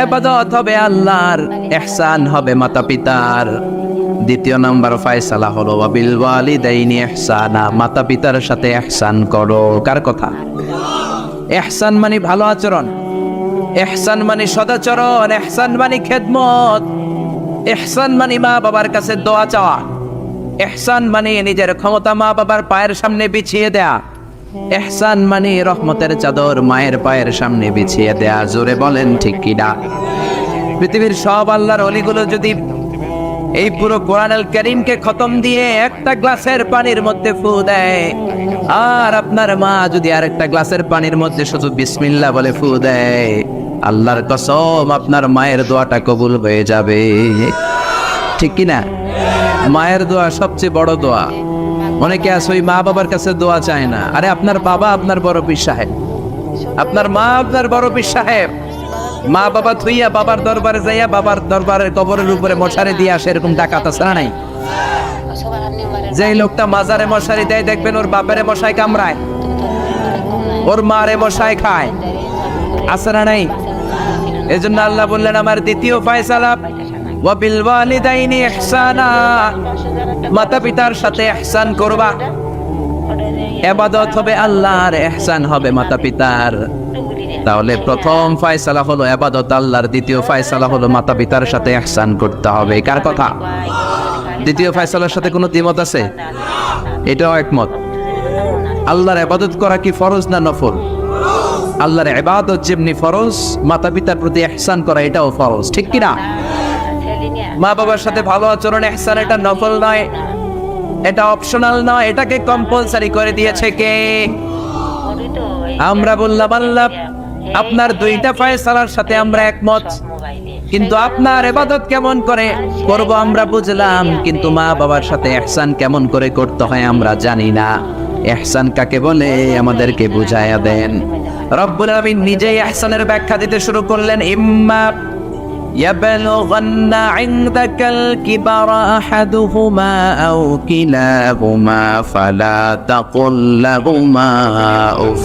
ইবাদত হবে আল্লাহর, ইহসান হবে মাতা পিতার। দ্বিতীয় নাম্বার ফয়সালা হলো ওয়াবিল ওয়ালিদাইনি ইহসানা, মাতা পিতার সাথে ইহসান করো। কার কথা? ইহসান মানে ভালো আচরণ, ইহসান মানে সদাচরণ, ইহসান মানে খেদমত, ইহসান মানে মা বাবার কাছে দোয়া চাওয়া, ইহসান মানে নিজের ক্ষমতা মা বাবার পায়ের সামনে বিছিয়ে দেয়া, ইহসান মানে রহমতের চাদর মায়ের পায়ের সামনে বিছিয়ে দেয়া। জোরে বলেন ঠিক কিনা? পৃথিবীর সব আল্লাহর ওলিগুলো যদি এই পুরো কোরআনুল কারীমকে খতম দিয়ে একটা গ্লাসের পানির মধ্যে ফু দেয়, আর আপনার মা যদি আরেকটা গ্লাসের পানির মধ্যে শুধু বিসমিল্লাহ বলে ফু দেয়, আল্লাহর কসম আপনার মায়ের দোয়াটা কবুল হয়ে যাবে। ঠিক কিনা? মায়ের দোয়া সবচেয়ে বড় দোয়া। অনেকে আছে ওই মা বাবার কাছে দোয়া চায় না। আরে আপনার বাবা আপনার বড় পীর সাহেব, আপনার মা আপনার বড় পীর সাহেব। মা বাবা থুইয়া বাবার দরবারে যাইয়া বাবার দরবারের কবরের উপরে মশারি দিয়ে আসে, এরকম ডাকাত আছে না নাই? যে লোকটা মাজারে মশারি দেয় দেখবেন ওর বাপেরে মশাই কামড়ায়, ওর মারে মশাই খায়, আছে না নাই? এজন্য আল্লাহ বললেন আমার দ্বিতীয় ফয়সালা ওয়াবিল ওয়ালিদাইনি ইহসানা, মাতা পিতার সাথে ইহসান করবা। ইবাদত হবে আল্লাহর, ইহসান হবে মাতা পিতার। তাহলে প্রথম ফয়সালা হলো ইবাদত আল্লাহর, দ্বিতীয় ফয়সালা হলো মাতা পিতার সাথে ইহসান করতে হবে। কার কথা? দ্বিতীয় ফয়সালার সাথে কোনো দ্বিমত আছে? এটাও একমত। আল্লাহর ইবাদত করা কি ফরজ না নফল? আল্লাহর ইবাদত যেমনি ফরজ, মাতা পিতার প্রতি ইহসান করা এটাও ফরজ। ঠিক কি না? মা বাবার সাথে ভালো আচরণ ইহসান, এটা নফল নয়, এটা অপশনাল নয়, এটাকে কম্পালসারি করে দিয়েছে কে? আমরা বললাম আল্লাহ। আপনার দুইটা ফয়সালার সাথে আমরা একমত, কিন্তু আপনার ইবাদত কেমন করে করব আমরা বুঝলাম, কিন্তু মা বাবার সাথে ইহসান কেমন করে করতে হয় আমরা জানি না। ইহসান কাকে বলে আমাদেরকে বুঝায়া দেন। রব্বুল আলামিন নিজেই ইহসানের ব্যাখ্যা দিতে শুরু করলেন। ইম্মা يبلغن عندك الكبر أحدهما أو كلاهما فلا تقل لهما أف।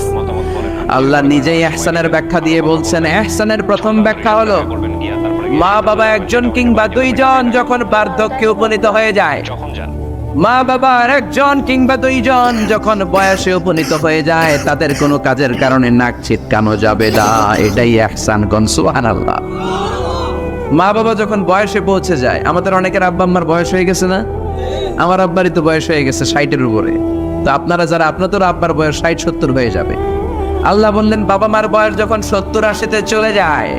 আল্লাহ নিজেই ইহসানের ব্যাখ্যা দিয়ে বলছেন, ইহসানের প্রথম ব্যাখ্যা হলো মা বাবা একজন কিংবা দুইজন যখন বার্ধক্যে উপনীত হয়ে যায়, মা বাবার একজন কিংবা দুইজন যখন বয়সে উপনীত হয়ে যায়, তাদের কোনো কাজের কারণে নাক ছিটকানো যাবে না। এটাই ইহসান। কোন সুবহানাল্লাহ। মা বাবা যখন বয়সে পৌঁছে যায়, আমাদের অনেকের আব্বা আম্মার বয়স হয়ে গেছে না? আমার আব্বারই তো বয়স হয়ে গেছে 60-এর উপরে। তো আপনারা যারা, আপনাদের আব্বার বয়স 60-70 হয়ে যাবে। আল্লাহ বললেন বাবা মার বয়স যখন 70-80-তে চলে যায়,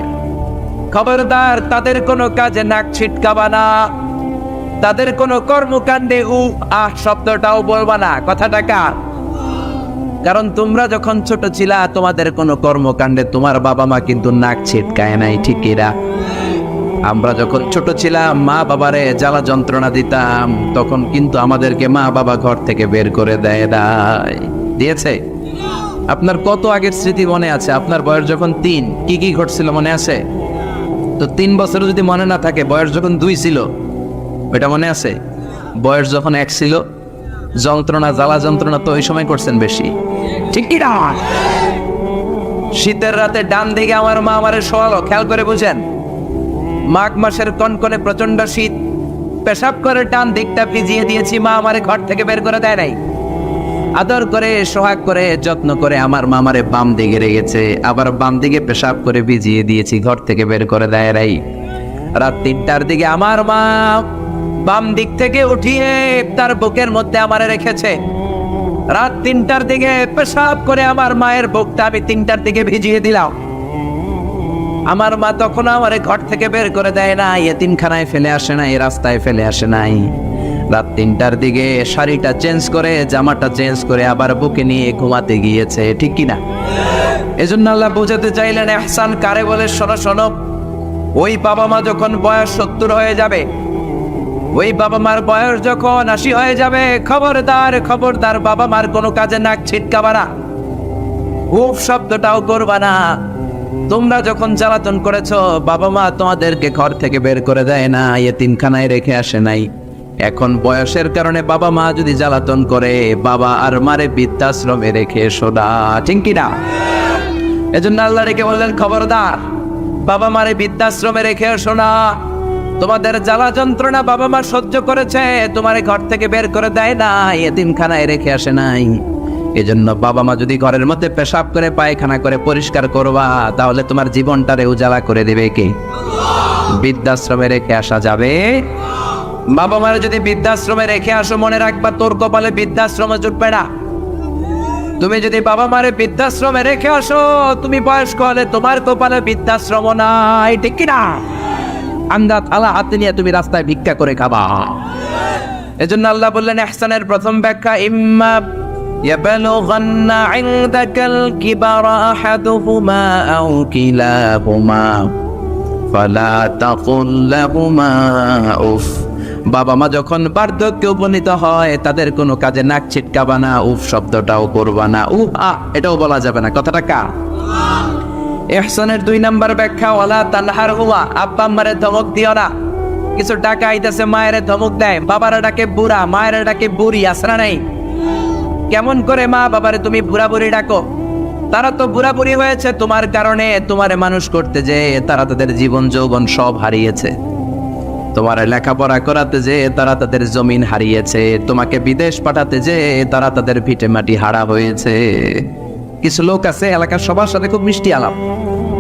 খবরদার তাদের কোনো কাজে নাক ছিটকাবা না, তাদের কোনো কর্মকাণ্ডে শব্দটাও বলবা না। কথাটা কার? কারণ তোমরা যখন ছোট ছিলা তোমাদের কোনো কর্মকাণ্ডে তোমার বাবা মা কিন্তু নাক ছিটকায় নাই। ঠিক এরা আমরা যখন ছোট ছিলাম মা বাবারে জ্বালা যন্ত্রণা দিতাম, তখন কিন্তু আমাদেরকে মা বাবা ঘর থেকে বের করে দিয়েছে। আপনার কত আগের স্মৃতি মনে আছে? আপনার বয়স যখন 3, কি কি ঘটছিল মনে আছে? তো 3 বছর যদি মনে না থাকে, বয়স যখন 2 ছিল ওইটা মনে আছে? বয়স যখন 1 ছিল, যন্ত্রণা জ্বালা যন্ত্রণা তো ওই সময় করছেন বেশি। ঠিক কি না? শীতের রাতে ডান দিকে আমার মা আমারে শোয়ালো, খেয়াল করে বুঝেন। মাঘ মাসের কনকনে প্রচন্ড শীত, পেশাব করে ডান দিকটা ভিজিয়ে দিয়েছি, মা আমারে ঘর থেকে বের করে দেয় নাই। আদর করে সোহাগ করে যত্ন করে আমার মা আমারে বাম দিকে রেখেছে, আবার বাম দিকে পেশাব করে ভিজিয়ে দিয়েছি, ঘর থেকে বের করে দেয় নাই। রাত 3টার দিকে আমার মা বাম দিক থেকে উঠিয়ে তার বুকের মধ্যে আমারে রেখেছে। রাত 3টার দিকে পেশাব করে আমার মায়ের বুকটা আমি 3টার দিকে ভিজিয়ে দিলাম। আমার মা তখন আমারে ঘর থেকে বের করে দেয় না, এতিমখানায় ফেলে আসে নাই, রাস্তায় ফেলে আসে নাই। রাত 3টার দিকে শাড়িটা চেঞ্জ করে, জামাটা চেঞ্জ করে আবার বুকে নিয়ে ঘুমাতে গিয়েছে। ঠিক কিনা? এজন্য আল্লাহ বোঝাতে চাইলেন ইহসান কারে বলে। শোনো শোনো, ওই বাবা মা যখন বয়স 70 হয়ে যাবে, ওই বাবা মার বয়স যখন 80 হয়ে যাবে, খবরদার খবরদার বাবা মার কোনো কাজে নাক ছিটকাবা না, উফ শব্দটাও করবা না। তোমরা যখন জ্বালাতন করেছো, বাবা মা তোমাদেরকে ঘর থেকে বের করে দেয় না, এতিমখানায় রেখে আসে নাই। এখন বয়সের কারণে বাবা মা যদি জ্বালাতন করে, বাবা আর মারে বৃদ্ধাশ্রমে রেখে এসো না। ঠিক কিনা? এজন্য আল্লাহ রেখে বললেন খবরদার বাবা মারে বৃদ্ধাশ্রমে রেখে আসো না। তোমাদের জ্বালা যন্ত্রণা বাবা মা সহ্য করেছে, তোমারে ঘর থেকে বের করে দেয় না, এতিমখানায় রেখে আসে নাই। এজন্য বাবা মা যদি ঘরের মধ্যে পেশাব করে পায়খানা করে পরিষ্কার করবা, তাহলে তোমার জীবনটারে উজালা করে দেবে কে? বৃদ্ধাশ্রমে রেখে আসা যাবে? বাবা মারে যদি বৃদ্ধাশ্রমে রেখে আসো, মনে রাখবা তোর কপালে বৃদ্ধাশ্রমে জুটবে না। তুমি যদি বাবা মারে বৃদ্ধাশ্রমে রেখে আসো, তুমি বয়স্ক হলে তোমার কপালে বৃদ্ধাশ্রম নাই, ঠিক কিনা? আন্দা থালা হাতে নিয়ে তুমি রাস্তায় ভিক্ষা করে খাবা। এজন্য আল্লাহ বললেন ইহসানের প্রথম ব্যাখ্যা, ইম্মা ইয়াবলুগান্না ইনদাকাল কিবারা আহাদুহুমা আও কিলাহুমা ফালা তাকুল লাহুমা উফ। বাবা মা যখন বার্ধক্যে উপনীত হয়, তাদের কোনো কাজে নাক ছিটকাবা না, উফ শব্দটাও করবা না, উফ এটাও বলা যাবে না। কথাটা কার? ইহসানের 2 নাম্বার ব্যাখ্যা, ওয়ালা তানহারহুমা, আব্বা আম্মারে ধমক দিও না। কিছু টাকা আইতাছে, মায়ের ধমক দেয়, বাবারা ডাকে বুড়া, মায়ের ডাকে বুড়ি, আসরা নাই? কেমন করে মা বাবারে তুমি বুড়া বুড়ি ডাকো? তারা তো বুড়া বুড়ি হয়েছে তোমার কারণে। তোমারে মানুষ করতে যে তারা তাদের জীবন যৌবন সব হারিয়েছে। তোমারে লেখাপড়া করাতে যে তারা তাদের জমিন হারিয়েছে। তোমাকে বিদেশ পাঠাতে যে তারা তাদের ভিটে মাটি হারা হয়েছে। কিছু লোক আছে এলাকার সবার সাথে খুব মিষ্টি আলাপ,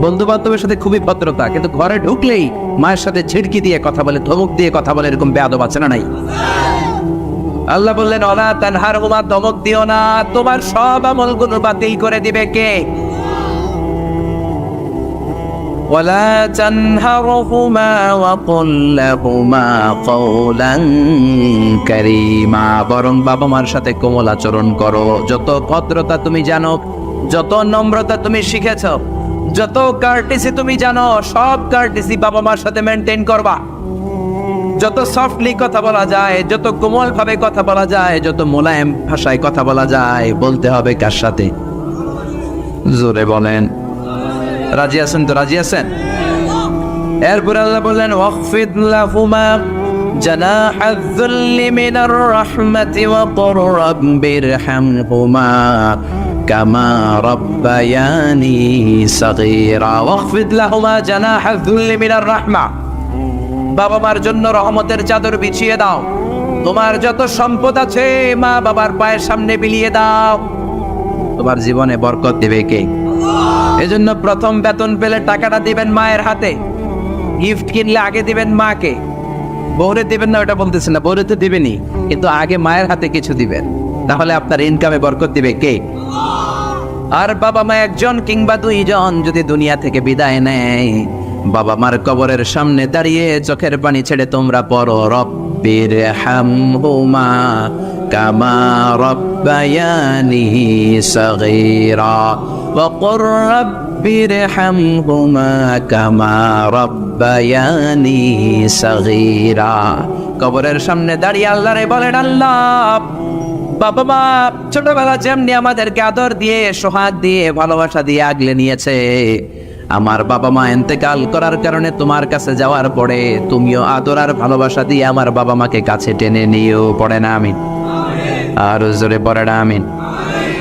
বন্ধু বান্ধবের সাথে খুবই ভদ্রতা, কিন্তু ঘরে ঢুকলেই মায়ের সাথে ঝিড়কি দিয়ে কথা বলে, ধমক দিয়ে কথা বলে, এরকম বেয়াদব আছে না নাই? আল্লাহ বললেন ওয়ালা তানহারহুমা, ধমক দিও না, তোমার সব আমলগুলো বাতিল করে দিবে কে? ওয়ালা তানহারহুমা ওয়া কুল লাহুমা কওলান কারীমা, বরং বাবা মার সাথে কোমল আচরণ করো। যত ভদ্রতা তুমি জানো, যত নম্রতা তুমি শিখেছো, যত কার্টিসি তুমি জানো, সব কার্টিসি বাবা মার সাথে মেনটেন করবা। যত সফটলি কথা বলা যায়, যত কোমল ভাবে কথা বলা যায়, যত মোলায়েম ভাষায় কথা বলা যায়, বলতে হবে কার সাথে? জোরে বলেন, রাজি আছেন তো? রাজি আছেন? এরপর আল্লাহ বললেন ওয়াখফিদ লাহুমা জানাহায যুল্লি মিনার রাহমাতি ওয়া কুর রাব্বিরহামহুমা কামা রাব্বায়ানি সাগীরা। ওয়াখফিদ লাহুমা জানাহায যুল্লি মিনার রাহমা, বাবা মার জন্য রহমতের চাদর বিছিয়ে দাও। তোমার যত সম্পদ আছে মা বাবার পায়ের সামনে বিলিয়ে দাও, তোমার জীবনে বরকত দেবে কে? এজন্য প্রথম বেতন পেলে টাকাটা দিবেন মায়ের হাতে, গিফট কিনলে আগে দিবেন মাকে। বউরে দিবেন না ওটা বলতেছেন না, বউরে তো দিবেনই, কিন্তু আগে মায়ের হাতে কিছু দিবেন, তাহলে আপনার ইনকামে বরকত দিবে কে? আর বাবা মা একজন কিংবা 2 জন যদি দুনিয়া থেকে বিদায় নেয়, বাবা মার কবরের সামনে দাঁড়িয়ে চোখের পানি ছেড়ে তোমরা পড়ো রব্বিরহামহুমা কামা রাব্বায়ানি সাগীরা ওয়া কুর রাব্বিরহামহুমা কামা রাব্বায়ানি সাগীরা। কবরের সামনে দাঁড়িয়ে আল্লাহরে বলেন, আল্লাহ বাবা মা ছোটবেলা যেমনি আমাদেরকে আদর দিয়ে, সোহাগ দিয়ে, ভালোবাসা দিয়ে আগলে নিয়েছে, আমার বাবা মা ইন্তেকাল করার কারণে তোমার কাছে যাওয়ার পরে তুমিও আদর আর ভালোবাসা দিয়ে আমার বাবা মাকে কাছে টেনে নিও। পড়ে না আমিন? আর জোরে পড়ে না আমিন?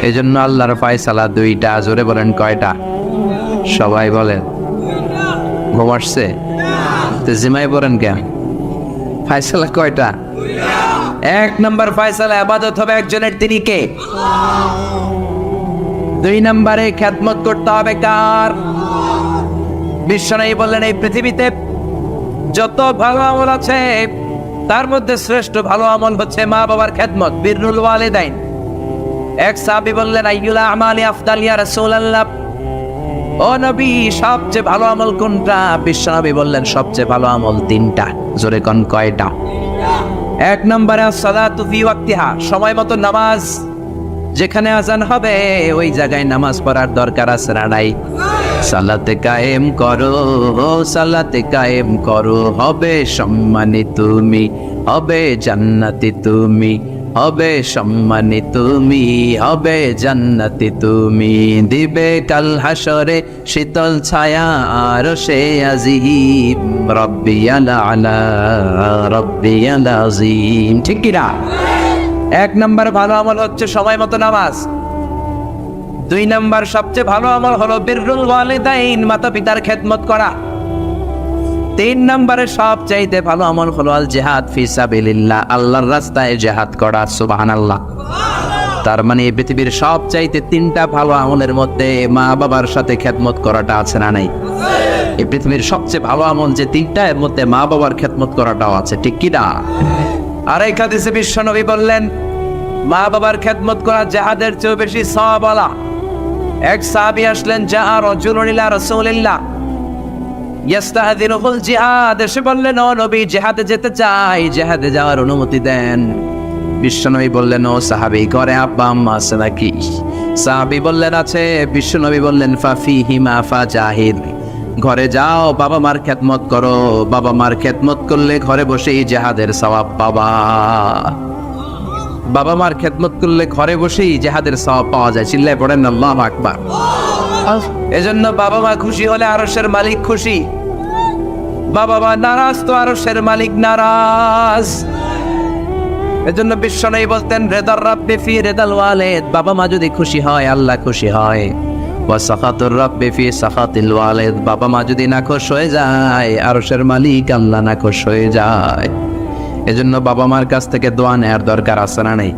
এই জন্য আল্লাহর ফয়সালা 2টা। জোরে বলেন কয়টা? সবাই বলেন। ঘুম আসছে তো জিমাই পড়েন কেন? ফয়সালা কয়টা? 1 নম্বর ফয়সালা ইবাদত হবে একজনের, তিনি কে? 2 নম্বরে খেদমত করতে হবে কার? বিশ্বনবী বললেন এই পৃথিবীতে যত ভালো আমল আছে তার মধ্যে শ্রেষ্ঠ ভালো আমল হচ্ছে মা বাবার খেদমত, বিররুল ওয়ালিদাইন। এক সাহাবী বললেন আইয়ুল আমালি আফদাল ইয়া রাসূলুল্লাহ, ও নবী সবচেয়ে ভালো আমল কোনটা? বিশ্বনবী বললেন সবচেয়ে ভালো আমল 3টা। জোরে কোন কয়টা? 1 নম্বরে সালাতু ফি ওয়াক্তিহা, সময় মতো নামাজ, যেখানে আজান হবে ওই জায়গায় নামাজ পড়ার দরকার আছে না নাই? সালাতে কায়েম করো, সালাতে কায়েম করো, হবে সম্মানী তুমি, হবে জান্নাতি তুমি, হবে সম্মানী তুমি, হবে জান্নাতি তুমি, দিবে কাল হাসরে শীতল ছায়া আরশে আজিম, রব্বিয়াল আলা রব্বিয়াল আযীম। ঠিক কি না? 1 নম্বর ভালো আমল হচ্ছে সময় মতো নামাজ। 2 নম্বর সবচেয়ে ভালো আমল হলো বিররুল ওয়ালিদাইন, মাতা পিতার খেদমত করা। তিন নম্বরে সবচাইতে ভালো আমল হলো আল জিহাদ ফি সাবিলিল্লাহ, আল্লাহর রাস্তায় জিহাদ করা। সুবহানাল্লাহ। তার মানে এই পৃথিবীর সবচাইতে তিনটা ভালো আমলের মধ্যে মা বাবার সাথে খেদমত করাটা আছে না নাই? এই পৃথিবীর সবচেয়ে ভালো আমল যে তিনটা, এর মধ্যে মা বাবার খেদমত করাটাও আছে, ঠিক কি না? আর এই হাদিসে বিশ্বনবী বললেন মা বাবার খেদমত করা জিহাদের চেয়ে বেশি সওয়াবওয়ালা। এক সাহাবী আসলেন, যা রাজুলুন ইলা রাসূলিল্লাহ ইস্তাযিনুল জিহাদ, এসে বললেন ও নবী জিহাদে যেতে চাই, জিহাদে যাওয়ার অনুমতি দেন। বিশ্বনবী বললেন ও সাহাবী, ঘরে আব্বা আম্মা আছে নাকি? সাহাবী বললেন আছে। বিশ্বনবী বললেন ফাফিহিমা ফাজাহিদ, ঘরে যাও বাবা মার খেদমত করো, বাবা মার খেদমত করলে ঘরে বসেই জিহাদের সওয়াব পাবা। বাবা মার খেদমত করলে ঘরে বসেই জিহাদের সওয়াব পাওয়া যায়। চিল্লায় পড়েন আল্লাহু আকবার। এজন্য বাবা মা খুশি হলে আরশের মালিক খুশি, বাবা মা নারাজ তো আরশের মালিক নারাজ। এজন্য বিশ্বনবী বলতেন রেদার রাব্বি ফি রেদাল ওয়ালিদ, বাবা মা যদি খুশি হয় আল্লাহ খুশি হয়। ওয়া সাখাতুর রাব্বি ফি সাখাতিল ওয়ালিদ, বাবা মা যদি নাখুশ হয়ে যায় আরশের মালিক আল্লাহ নাখুশ হয়ে যায়। এজন্য বাবা মার কাছ থেকে দোয়া নেওয়ার দরকার আছে না নাই?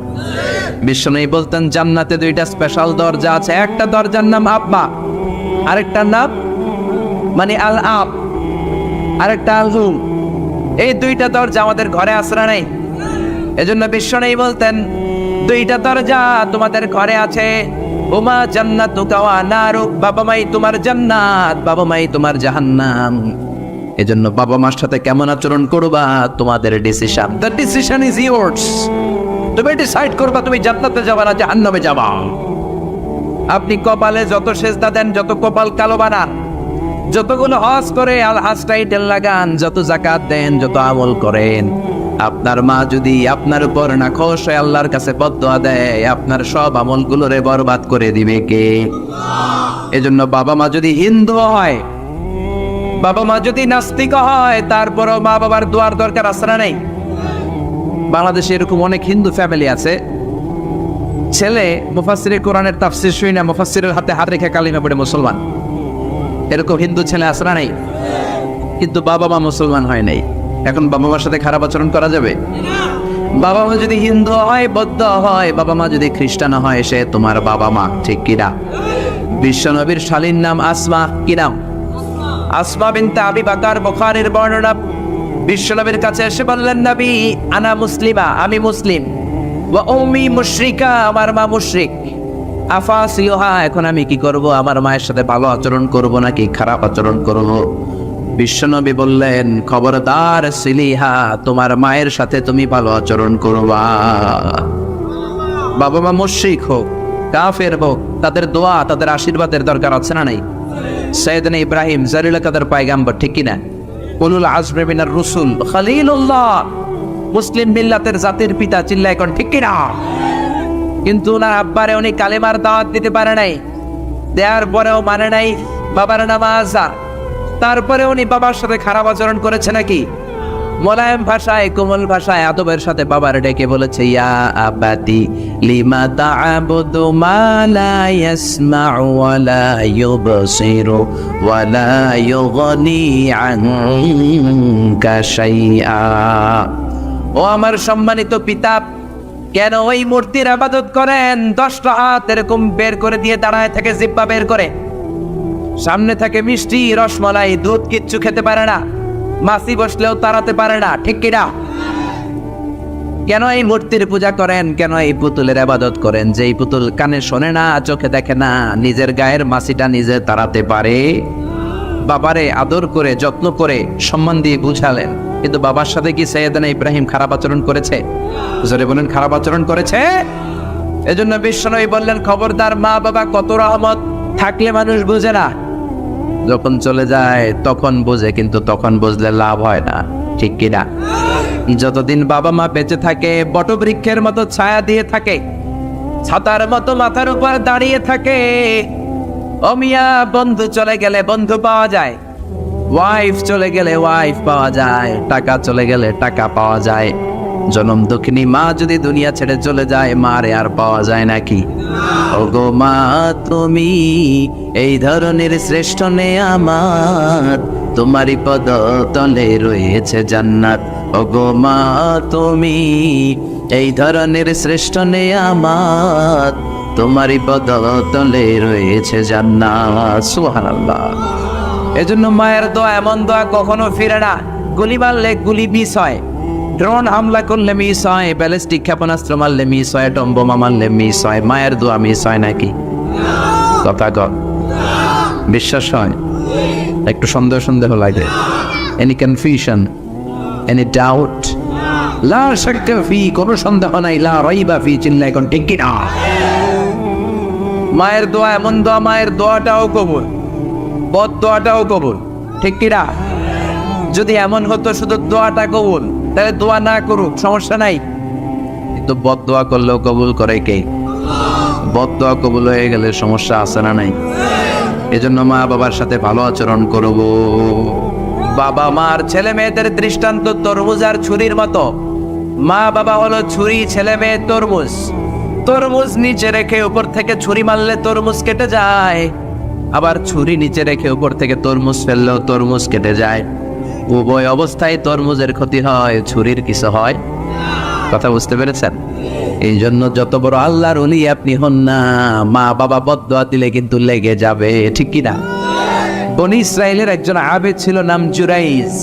বিশ্বনবী বলতেন জান্নাতে দুইটা স্পেশাল দরজা আছে, একটা দরজার নাম আব্বা, আরেকটার নাম মানে আল আব, আরেকটা আল হুম। এই দুইটা দরজা আমাদের ঘরে আছে না নাই? এজন্য বিশ্বনবী বলতেন দুইটা দরজা তোমাদের ঘরে আছে, ওমা জান্নাতুকা ওয়া নারুক, বাবা মাই তোমার জান্নাত, বাবা মাই তোমার জাহান্নাম। এজন্য বাবা মার সাথে কেমন আচরণ করবা তোমাদের decision, the decision is yours. তুমি ডিসাইড করবা তুমি জান্নাতে যাবা না জাহান্নামে যাবা। আপনি কপালে যত সেজদা দেন, যত কপাল কালো বানান, যতগুলো হজ করে আল হাজ টাইটেল লাগান, যত যাকাত দেন, যত আমল করেন, আপনার মা যদি আপনার উপর নাখোশ হয়ে আল্লাহর কাছে বদদোয়া দেয়, আপনার সব আমলগুলোরে বরবাদ করে দিবে কে? এজন্য বাবা মা যদি হিন্দু হয়, বাবা মা যদি নাস্তিক হয়, তারপরও মা বাবার দোয়ার দরকার আছে না নাই? বাংলাদেশে এরকম অনেক হিন্দু ফ্যামিলি আছে, ছেলে মুফাসসিরে কোরআনের তাফসীর শুনে না, মুফাসসিরের হাতে হাত রেখে কালিমা পড়ে মুসলমান। এরকম হিন্দু ছেলে আছে না নাই? কিন্তু বাবা মা মুসলমান হয় নাই। এখন বাবা মার সাথে খারাপ আচরণ করা যাবে? বাবা মা যদি হিন্দু হয়, বৌদ্ধ হয়, বাবা মা যদি খ্রিস্টান হয়, সে তোমার বাবা মা, ঠিক কিনা? বিশ্বনবীর শালীর নাম আসমা, কি নাম? আসমা বিনতে আবি বকর, বুখারীর বর্ণনা। বিশ্বনবীর কাছে এসে বললেন নবী আনা মুসলিমা, আমি মুসলিম, ওয়া উম্মি মুশরিকা, আমার মা মুশরিক, আফাসিহা, এখন আমি কি করব? আমার মায়ের সাথে ভালো আচরণ করব নাকি খারাপ আচরণ করব? বিশ্বনবী বললেন খবরদার সিলিহা, তোমার মায়ের সাথে তুমি ভালো আচরণ করবা। বাবা মা মুশরিক হোক, কাফের হোক, তাদের দোয়া তাদের আশীর্বাদের দরকার আছে না নাই? সাইয়েদনা ইব্রাহিম জালিল কাদের পয়গাম্বর, ঠিক কি না? উলুল আজমি মিনার রুসুল, খলিলুল্লাহ, মুসলিম মিল্লাতের জাতির পিতা, চিল্লায় কোন ঠিক কি না? কিন্তু ওনার আব্বারে উনি কালেমার দাওয়াত দিতে পারে নাই, দেওয়ার পরেও মানে নাই বাবার নামাজ। তারপরে উনি বাবার সাথে খারাপ আচরণ করেছে নাকি? মোলায়েম ভাষায়, কোমল ভাষায়, আদবের সাথে বাবার ডেকে বলেছে ইয়া আবাতি লিমা তা'বুদু মা লা ইয়াসমা'ু ওয়া লা ইউবসিরু ওয়া লা ইউগনি আনকা শাইআ। ও আমার সম্মানিত পিতা, কেন ওই মূর্তির ইবাদত করেন? 10টা হাত এরকম বের করে দিয়ে দাঁড়ায় থাকে, জিহ্বা বের করে, সামনে থাকে মিষ্টি রসমালাই, দুধ কিচ্ছু খেতে পারে না, মাছি বসলেও তাড়াতে পারে না, ঠিক কিনা? কেন এই মূর্তির পূজা করেন? কেন এই পুতুলের ইবাদত করেন? যে এই পুতুল কানে শোনে না, চোখে দেখে না, নিজের গায়ের মাছিটা নিজে তাড়াতে পারে। বাবারে আদর করে, যত্ন করে, সম্মান দিয়ে বুঝালেন, কিন্তু বাবার সাথে কি সাইয়েদনা ইব্রাহিম খারাপ আচরণ করেছে? জোরে বলেন, খারাপ আচরণ করেছে? এজন্য বিশ্বনবী বললেন খবরদার, মা বাবা কত রহমত, থাকলে মানুষ বুঝে না, যখন চলে যায় তখন বোঝে, কিন্তু তখন বুঝলে লাভ হয় না, ঠিক কিনা? যতদিন বাবা মা বেঁচে থাকে বটবৃক্ষের মতো ছায়া দিয়ে থাকে, ছাতার মতো মাথার উপর দাঁড়িয়ে থাকে। ও মিয়া, বন্ধু চলে গেলে বন্ধু পাওয়া যায়, ওয়াইফ চলে গেলে ওয়াইফ পাওয়া যায়, টাকা চলে গেলে টাকা পাওয়া যায়। জনম দুঃখিনী মা যদি দুনিয়া ছেড়ে চলে যায়, মারে আর পাওয়া যায় নাকি? ওগো মা, তুমি এই ধরনের শ্রেষ্ঠ নেয়ামত তোমারই পদ তলে রয়েছে জান্নাত। ওগো মা তুমি এই ধরনের শ্রেষ্ঠ নেয়ামত, তোমারই পদ তলে রয়েছে জান্নাত। সুবহানাল্লাহ। এজন্য মায়ের দোয়া এমন দোয়া কখনো ফিরে না। গুলি মারলে গুলি মিস হয়, ড্রোন হামলা করলে মিস হয়, ব্যালিস্টিক ক্ষেপণাস্ত্র মারলে মিস হয়, অ্যাটম বোমা মারলে মিস হয়, মায়ের দোয়া মিস হয় নাকি? কথা কর, বিশ্বাস হয়? একটু সন্দেহ সন্দেহ লাগে? Any confusion, any doubt? লা শাক্কা ফি, কোনো সন্দেহ নাই, লা রাইবা ফি, চিল্লা এখন ঠিক কি না? মায়ের দোয়া এমন দোয়া, মায়ের দোয়াটাও কবুল, বদ দোয়াটাও কবুল, ঠিক কি না? যদি এমন হতো শুধু দোয়াটা কবুল, তাহলে দোয়া না করুক, সমস্যা নাই। কিন্তু বদ দোয়া করলেও কবুল করে কে? বদ দোয়া কবুল হয়ে গেলে সমস্যা আছে না নাই? এজন্য মা বাবার সাথে ভালো আচরণ করব। বাবা মার ছেলে মেয়েদের দৃষ্টান্ত তরমুজ আর ছুরির মতো। মা বাবা হলো ছুরি, ছেলে মেয়ে তরমুজ। তরমুজ নিচে রেখে উপর থেকে ছুরি মারলে তরমুজ কেটে যায়, আবার ছুরি নিচে রেখে উপর থেকে তরমুজ ফেললেও তরমুজ কেটে যায়। উভয় অবস্থায় তরমুজের ক্ষতি হয়, ছুরির কিছু হয়। কথা বুঝতে পেরেছেন? এই জন্য যত বড় আল্লাহর ওলি আপনি হন না, মা বাবা বদদোয়া দিলে কিন্তু লেগে যাবে, ঠিক কি না? বনি ইসরায়েলের একজন আবেদ ছিল, নাম জুরাইজ।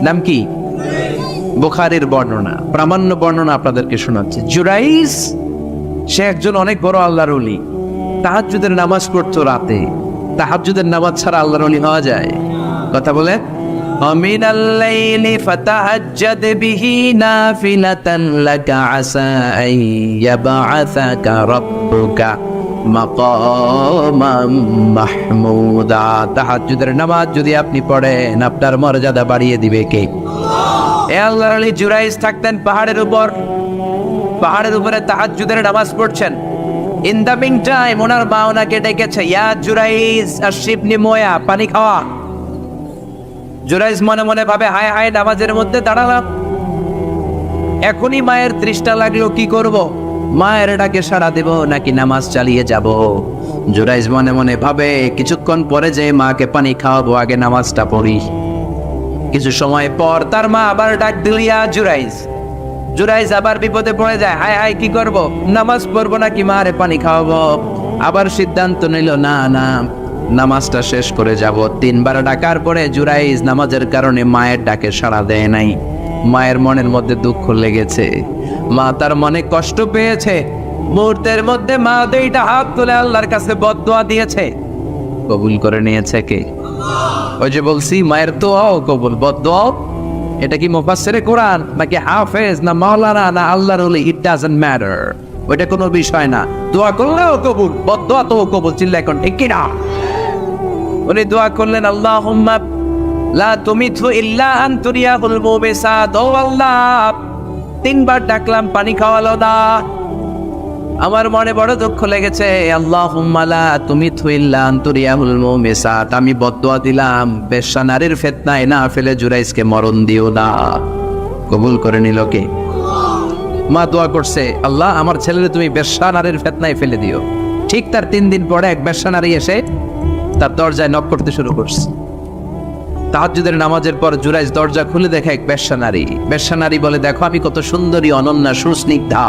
নাম কি? বুখারীর বর্ণনা, প্রামাণ্য বর্ণনা আপনাদেরকে শোনাচ্ছি। জুরাইজ সে একজন অনেক বড় আল্লাহর ওলি। তাহাজ্জুদের নামাজ পড়তো রাতে। তাহাজ্জুদের নামাজ ছাড়া আল্লাহর ওলি হওয়া যায়? কথা বলে। ومن الليل فتهجد به نافلة لك عسى أن يبعثك ربك مقاما محمودا। তাহাজ্জুদের নামাজ যদি আপনি পড়েন, আপনার মর্যাদা বাড়িয়ে দিবে কে? এ আল্লাহর ওলি জুরাইজ থাকতেন পাহাড়ের উপর। পাহাড়ের উপরে তাহাজ্জুদের নামাজ পড়ছেন। ইন দ্য মিন টাইম ওনার মা ওনাকে ডেকেছে, ইয়া জুরাইজ আশরিবনি মোয়া, পানি খাওয়া। জুরাইজ মনে মনে ভাবে, হায় হায়, নামাজের মধ্যে দাঁড়ালাম, এখনই মায়ের তৃষ্ণা লাগলো, কি করব? মায়ের ডাকে সাড়া দেব নাকি নামাজ চালিয়ে যাব? জুরাইজ মনে মনে ভাবে, কিছুক্ষণ পরে যে মাকে পানি খাওয়াবো, আগে নামাজটা পড়ি। কিছু সময় পর তার মা আবার ডাক দিল, ইয়া জুরাইজ। জুরাইজ আবার বিপদে পড়ে যায়, হায় হায়, কি করব? নামাজ পড়বো নাকি মারে পানি খাওয়াবো? আবার সিদ্ধান্ত নিল, না না, নামাজটা শেষ করে যাব। 3 বার ডাকার পরে জুরাইজ নামাজের কারণে মায়ের ডাকে সাড়া দেয় নাই। মায়ের মনের মধ্যে দুঃখ লেগেছে, মা তার মনে কষ্ট পেয়েছে। মুহূর্তের মধ্যে মা 2টা হাত তুলে আল্লাহর কাছে বদদোয়া দিয়েছে। কবুল করে নিয়েছে কে? ওই যে বলছি, মায়ের দোয়াও কবুল, বদদোয়াও। এটা কি মুফাসসিরে কোরআন নাকি হাফেজ না মাওলানা না আল্লাহর ওলি, ইট ডাজন্ট ম্যাটার। ওইটা কোনো বিষয় না। দোয়া করলেও কবুল, বদদোয়া তো কবুল, চিল্লা এখন ঠিক কি না? উনি দোয়া করলেন, আল্লাহুম্মা লা তুমিতহু ইল্লা আন তুরিয়াহুল মুবিসাত। ও আল্লাহ, 3 বার ডাকলাম, পানি খাওয়ালো না। আমার মনে বড় দুঃখ লেগেছে। আল্লাহুম্মা লা তুমিতহু ইল্লা আন তুরিয়াহুল মুবিসাত। আমি বদদোয়া দিলাম, বেশ্যা নারীর ফিতনায় না ফেলে জুরাইজকে মরণ দিও না। কবুল করে নিল কে? মা দোয়া করছে, আল্লাহ, আমার ছেলেরে তুমি বেশ্যা নারীর ফিতনায় ফেলে দিও। ঠিক তার 3 দিন পরে এক বেশ্যা নারী এসে তার দরজায় নক করতে শুরু করছে। তাহাজ্জুদের নামাজের পর জুরাইজ দরজা খুলে দেখে এক বেশ্যা নারী। বেশ্যা নারী বলে, দেখো আমি কত সুন্দরী, অনন্যা, সুস্নিগ্ধা,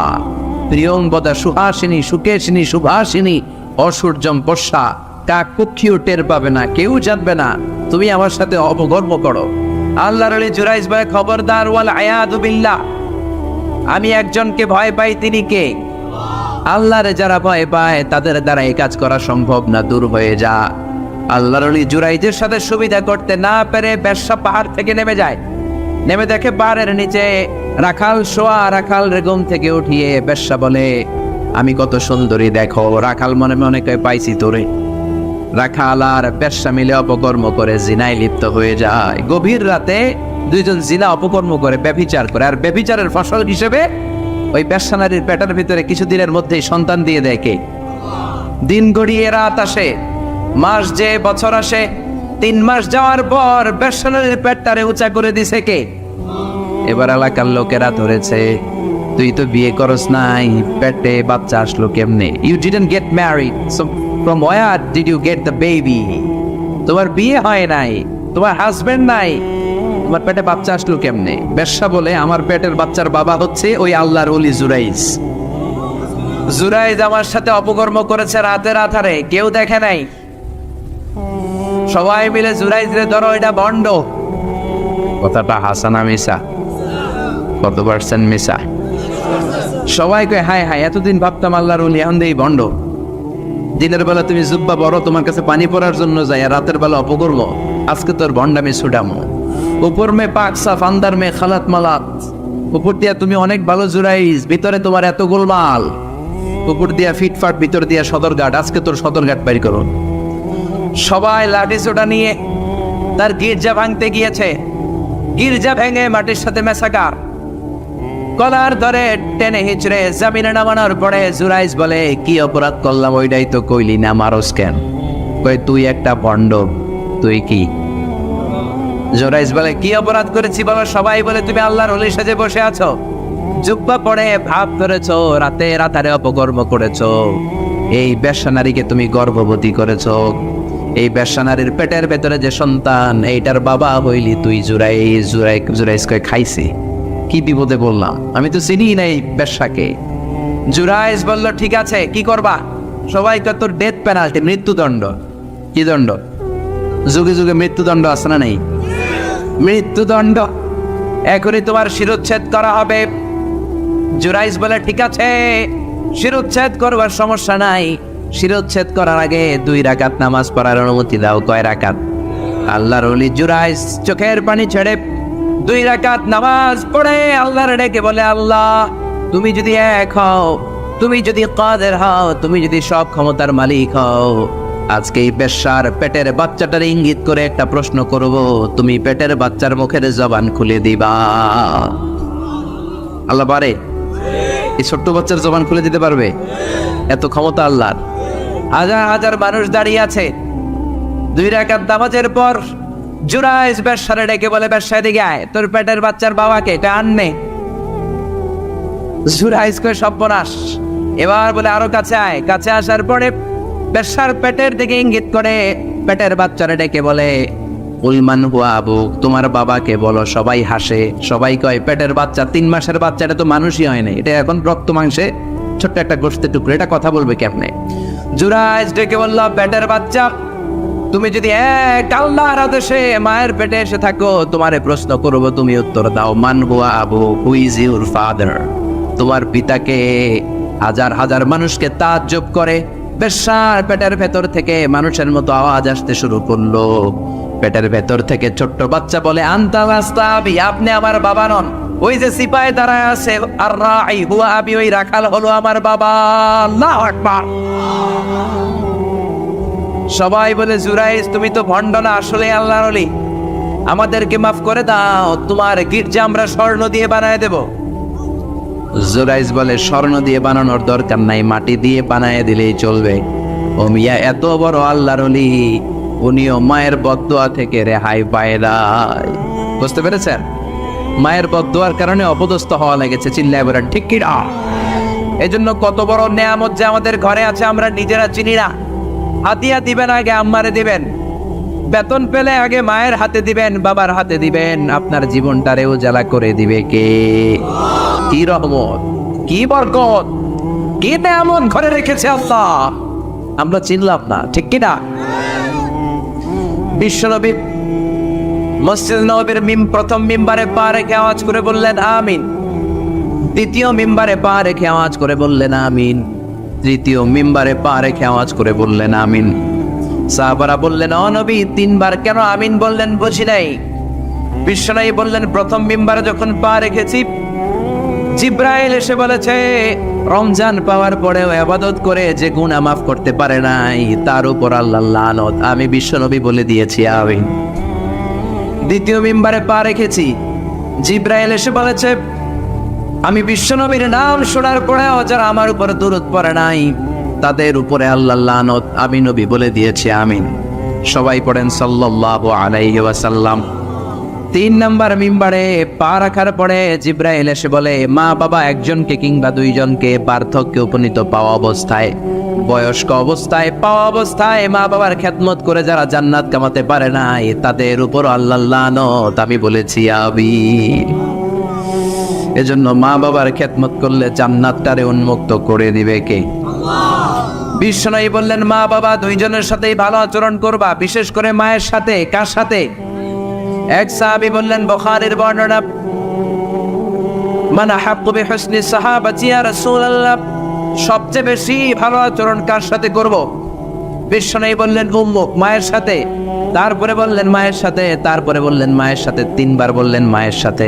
প্রিয়ংবদা, সুহাসিনী, সুকেশিনী, সুভাসিনী, অসূর্যম পশ্যা, কাক পক্ষীও টের পাবে না, কেউ জানবে না, তুমি আমার সাথে অপকর্ম করো। আল্লাহর ওলি জুরাইজ বলে, খবরদার, ওয়াল আয়াদু বিল্লাহ, আমি একজনকে ভয় পাই, তিনি কে? আল্লাহরে যারা ভয় পায় তাদের দ্বারা এই কাজ করা সম্ভব না, দূর হয়ে যা। আল্লাহর ওলি জুরাইজের সাথে সুবিধা করতে না পেরে বেশ্যা পাহাড় থেকে নেমে যায়। নেমে দেখে পাহাড়ের নিচে রাখাল শোয়া। রাখাল রেগম থেকে উঠিয়ে বেশ্যা বলে, আমি কত সুন্দরী দেখো। রাখাল মনে মনে কয়, পাইছি তোরে। রাখাল আর বেশ্যা মিলে অপকর্ম করে জিনায় লিপ্ত হয়ে যায়। গভীর রাতে 2 জন জিনা অপকর্ম করে, ব্যভিচার করে। আর ব্যভিচারের ফসল হিসেবে ওই বেশ্যা নারীর পেটের ভিতরে কিছুদিনের মধ্যেই সন্তান দিয়ে দেয় কে? দিন গড়িয়ে রাত আসে, মাস যে বছর আসে। 3 মাস যাওয়ার পর বেশ্যা নারীর পেটটারে উঁচা করে দিছে কে? এবার এলাকার লোকেরা ধরেছে, তুই তো বিয়ে করস নাই, পেটে বাচ্চা আসলো কেমনে? You didn't get married, so from where did you get the baby? তোমার বিয়ে হয় নাই, তোমার হাজবেন্ড নাই, তোমার পেটে বাচ্চা আসলো কেমনে? বেশ্যা বলে আমার পেটের বাচ্চার বাবা হচ্ছে ওই আল্লাহর ওলি জুরাইজ। জুরাইজ আমার সাথে অপকর্ম করেছে রাতের আধারে, কেউ দেখে নাই। সবাই মিলে জুরাইজ রে ধরো, এটা বন্ড। কথাটা হাসানা মিসা? কত পার্সেন্ট মিসা? সবাই কয় হায় হায়, এতদিন ভাবতাম আল্লাহর ওলি, এখন দেই বন্ড। দিনের বেলা তুমি জুব্বা বড়, তোমার কাছে পানি পড়ার জন্য যাই, আর রাতের বেলা অপকর্ম। আজকে তোর ভন্ডামি ছুটামো। উপর মে পাক সাফ, আন্দার মে খালাত মালাত। উপর দিয়া তুমি অনেক ভালো জুরাইজ, ভিতরে তোমার এত গোলমাল। উপর দিয়া ফিটফাট, ভিতর দিয়া সদরঘাট। আজকে তোর সদরঘাট বাইর করো। সবাই লাঠি সোটা নিয়ে তার গির্জা ভাঙতে গিয়েছে। গির্জা ভেঙে মাটির সাথে মেসাকার, কলার ধরে টেনে হিচড়ে জামিনে নামানোর পরে জুরাইজ বলে, কি অপরাধ করলাম? ওইটাই তো কইলি না, মারস কেন? কই তুই একটা ভণ্ড। তুই কি? জুরাইজ বলে, কি অপরাধ করেছি বলো? সবাই বলে, তুমি আল্লাহর ওলি সেজে বসে আছো, জুব্বা পরে ভাব ধরেছো, রাতে রাতারে অপকর্ম করেছো, এই বেশ্যা নারীকে তুমি গর্ভবতী করেছো, এই বেশ্যা নারীর পেটের ভেতরে যে সন্তান, এইটার বাবা হইলি তুই। জুরাইজ কয়, খাইছি, কি বিপদে বললাম, আমি তো চিনি নাই বেশ্যাকে। জুরাইজ বলল, ঠিক আছে, কি করবা? সবাই কয়, তোর ডেথ পেনাল্টি, মৃত্যুদণ্ড। কি দণ্ড? যুগে যুগে মৃত্যুদণ্ড আছে না নেই? মৃত্যুদণ্ড। এখনই তোমার শিরোচ্ছেদ করা হবে। জুরাইজ বলে, ঠিক আছে, শিরোচ্ছেদ করবার সমস্যা নাই। শিরোচ্ছেদ করার আগে 2 রাকাত নামাজ পড়ার অনুমতি দাও। কয় রাকাত? আল্লাহর ওলি জুরাইজ চোখের পানি ছেড়ে 2 রাকাত নামাজ পড়ে আল্লাহর ডেকে বলে, আল্লাহ, তুমি যদি এক হও, তুমি যদি কাদের হও, তুমি যদি সব ক্ষমতার মালিক হও, আজকে এই বেশ্যার পেটের বাচ্চাটার ইঙ্গিত করে একটা প্রশ্ন করব, তুমি পেটের বাচ্চার মুখের জবান খুলে দিবা। আল্লাহ পারে? এই ছোট্ট বাচ্চার জবান খুলে দিতে পারবে? এত ক্ষমতা আল্লাহর। হাজার হাজার মানুষ দাঁড়িয়ে আছে। 2 রাকাত নামাজের পর জুরাইজ বেশ্যারে ডেকে বলে, বেশ্যা দিকে আয়, তোর পেটের বাচ্চার বাবাকে এটা আননে। জুরাইজ কয়, সর্বনাশ। এবার বলে, আরো কাছে আয়। কাছে আসার পরে বেশ্যার পেটের দিকে ইঙ্গিত করে পেটের বাচ্চারে ডেকে বলে, উলমান হুয়া আবুক, তোমার বাবাকে বলো। সবাই হাসে। সবাই কয়, পেটের বাচ্চা, 3 মাসের বাচ্চা, এটা তো মানুষই হয় না, এটা এখন রক্ত মাংসে ছোট্ট একটা গোশতের টুকরো, এটা কথা বলবে কেমনে? জুরাইজ ডেকে বলল, পেটের বাচ্চা, তুমি যদি এক আল্লাহর আদেশে মায়ের পেটে এসে থাকো, তোমারে প্রশ্ন করবো, তুমি উত্তর দাও। মান হুয়া Abu, who is your father? তোমার পিতাকে? হাজার হাজার মানুষকে তাজ্জব করে। বেশ্যার পেটের ভেতর থেকে মানুষের মতো আওয়াজ আসতে শুরু করলো। পেটের ভেতর থেকে ছোট্ট বাচ্চা বলে, আনতা ওয়াস্তাবি, আপনি আমার বাবা নন। ওই যে সিপাহি দাঁড়ায় আছে, আর রাই হুয়া আবি, ওই রাখাল হলো আমার বাবা। আল্লাহু আকবার। সবাই বলে, জুরাইজ, তুমি তো ভণ্ড না, আসলে আল্লাহর ওলি, আমাদেরকে মাফ করে দাও, তোমার গির্জা আমরা স্বর্ণ দিয়ে বানায় দেব। জুরাইজ বলে, স্বর্ণ দিয়ে বানানোর দরকার নাই, মাটি দিয়ে বানায় দিলেই চলবে। ও মিয়া, এত বড় আল্লাহর ওলি, উনিও মায়ের বদদোয়া থেকে রেহাই পায় নাই। বুঝতে পেরেছেন? মায়ের বদদোয়ার কারণে অপদস্থ হওয়া লেগেছে। চিল্লায় বলেন ঠিক কি না? এজন্য কত বড় নেয়ামত যে আমাদের ঘরে আছে আমরা নিজেরা চিনি না। হাতিয়া দিবেন আগে আম্মারে দিবেন, বেতন পেলে আগে মায়ের হাতে দিবেন, বাবার হাতে দিবেন, আপনার জীবনটারে উজালা করে দিবে কে? কি রহমত, কি বরকত, কি নেয়ামত ঘরে রেখেছে আল্লাহ, আমরা চিনলাম না। ঠিক কি না? বিশ্বনবী মসজিদ নববীর প্রথম মিম্বারে পা রেখে আওয়াজ করে বললেন আমিন। দ্বিতীয় মিম্বারে পা রেখে আওয়াজ করে বললেন আমিন। তৃতীয় মিম্বারে পা রেখে আওয়াজ করে বললেন আমিন। সাহাবারা বললেন, ও নবী, 3 বার কেন আমিন বললেন? বুঝি নাই। বিশ্বনবী বললেন, প্রথম মিম্বারে যখন পা রেখেছি, জিব্রাইল এসে বলেছে, রমজান পাওয়ার পরেও ইবাদত করে যে গুনাহ মাফ করতে পারে নাই, তার উপর আল্লাহর লানত। আমি বিশ্বনবী বলে দিয়েছি আমিন। দ্বিতীয় মিম্বারে পা রেখেছি, জিব্রাইল এসে বলেছে, আমি বিশ্বনবীর নাম শোনার পরেও যারা আমার উপরে দরুদ পড়ে নাই, তাদের উপরে আল্লাহর লানত। আমি নবী বলে দিয়েছি আমিন। সবাই পড়েন সাল্লাল্লাহু আলাইহি ওয়াসাল্লাম। 3 নাম্বার মিম্বারে পা রাখার পরে জিব্রাইল এসে বলে, মা বাবা একজনকে কিংবা দুইজনকে বার্ধক্যে উপনীত পাওয়া অবস্থায়, বয়স্ক অবস্থায়, পাওয়া অবস্থায় মা বাবার খেদমত করে যারা জান্নাত কামাতে পারে নাই, তাদের উপর আল্লাহ লানত আমি বলেছি আমিন। এজন্য মা বাবার খেদমত করলে জান্নাতটারে উন্মুক্ত করে দিবে কে? বিশ্বনবী বললেন, মা বাবা দুইজনের সাথেই ভালো আচরণ করবা, বিশেষ করে মায়ের সাথে। কার সাথে? এক সাহাবী বললেন, বুখারীর বর্ণনা, মান আহাক্কু বিহুসনি সাহাবাতি ইয়া রাসূলুল্লাহ, সবচেয়ে বেশি ভালো আচরণ কার সাথে করব? বিশ্বনবী বললেন, উম্মুক, মায়ের সাথে। তারপরে বললেন মায়ের সাথে, তারপরে বললেন মায়ের সাথে, 3 বার বললেন মায়ের সাথে।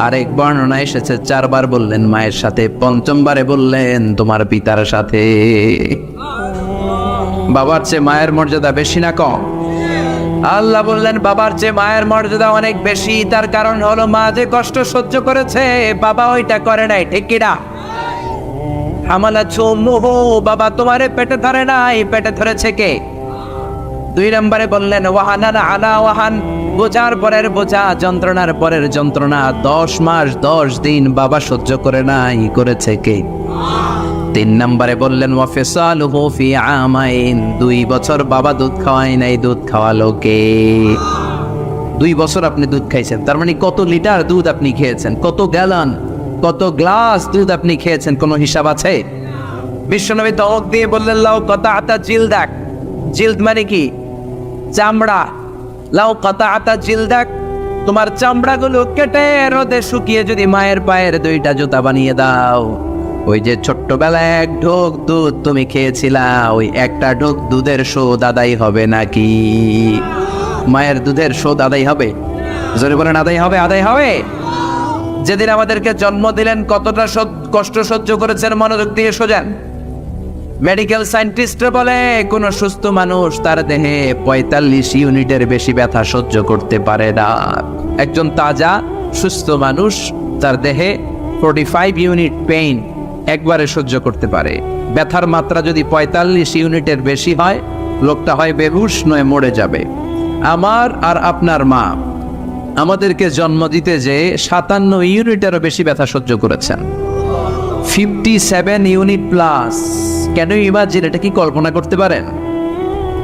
আরেক বর্ণনা এসেছে 4 বার বললেন মায়ের সাথে, 5মবারে বললেন তোমার পিতার সাথে। বাবার চেয়ে মায়ের মর্যাদা বেশি না কম? আল্লাহ বললেন বাবার চেয়ে মায়ের মর্যাদা অনেক বেশি। তার কারণ হলো মা যে কষ্ট সহ্য করেছে বাবা ওইটা করে নাই, ঠিক কিনা? হামালাতহু উম্মুহু, বাবা তোমারে পেটে ধরে নাই, পেটে ধরেছে কে? 2 নম্বরে বললেন ওয়াহানান আলা ওয়াহান, বোঝার পরের বোঝা, যন্ত্রণার পরের যন্ত্রণা 10 মাস 10 দিন বাবা সহ্য করে নাই, করেছে কে? 3 নম্বরে বললেন ওয়াফিসালুহু ফি আমাইন, 2 বছর বাবা দুধ খাওয়ায় নাই, দুধ খাওয়ালো কে? 2 বছর আপনি দুধ খাইছেন, তার মানে কত লিটার দুধ আপনি খেয়েছেন, কত গ্যালন, কত গ্লাস দুধ আপনি খেয়েছেন, কোনো হিসাব আছে? বিশ্বনবী দওয়াত দিয়ে বললেন লাউ কাতাআতা জিলদাক, জিলদ মানে কি? চামড়া। লাউ কাতাআতা জিলদাক, তোমার চামড়াগুলো কেটে রোদে শুকিয়ে যদি মায়ের পায়ের 2টা জুতা বানিয়ে দাও, ওই যে ছোট্টবেলায় 1 ঢোক দুধ তুমি খেয়েছিলা, ওই একটা ঢোক দুধের শোধ আদায় হবে নাকি? মায়ের দুধের শোধ আদায় হবে? জোরে বলেন আদায় হবে? আদায় হবে। যেদিন আমাদেরকে জন্ম দিলেন কতটা কষ্ট সহ্য করেছেন, মনোযোগ দিয়ে শোনেন। মেডিকেল সায়েন্টিস্টরা বলে কোন সুস্থ মানুষ তার দেহে 45 ইউনিটের বেশি ব্যথা সহ্য করতে পারে না। একজন তাজা সুস্থ মানুষ তার দেহে 45 ইউনিট পেইন একবারে সহ্য করতে পারে। ব্যথার মাত্রা যদি 45 ইউনিটের বেশি হয়, লোকটা হয় বেহুশ নয় মরে যাবে। আমার আর আপনার মা আমাদেরকে জন্ম দিতে যে 57 ইউনিটেরও বেশি ব্যথা সহ্য করেছেন, 57 ইউনিট প্লাস। কেন ইমাজিন, এটা কি কল্পনা করতে পারেন?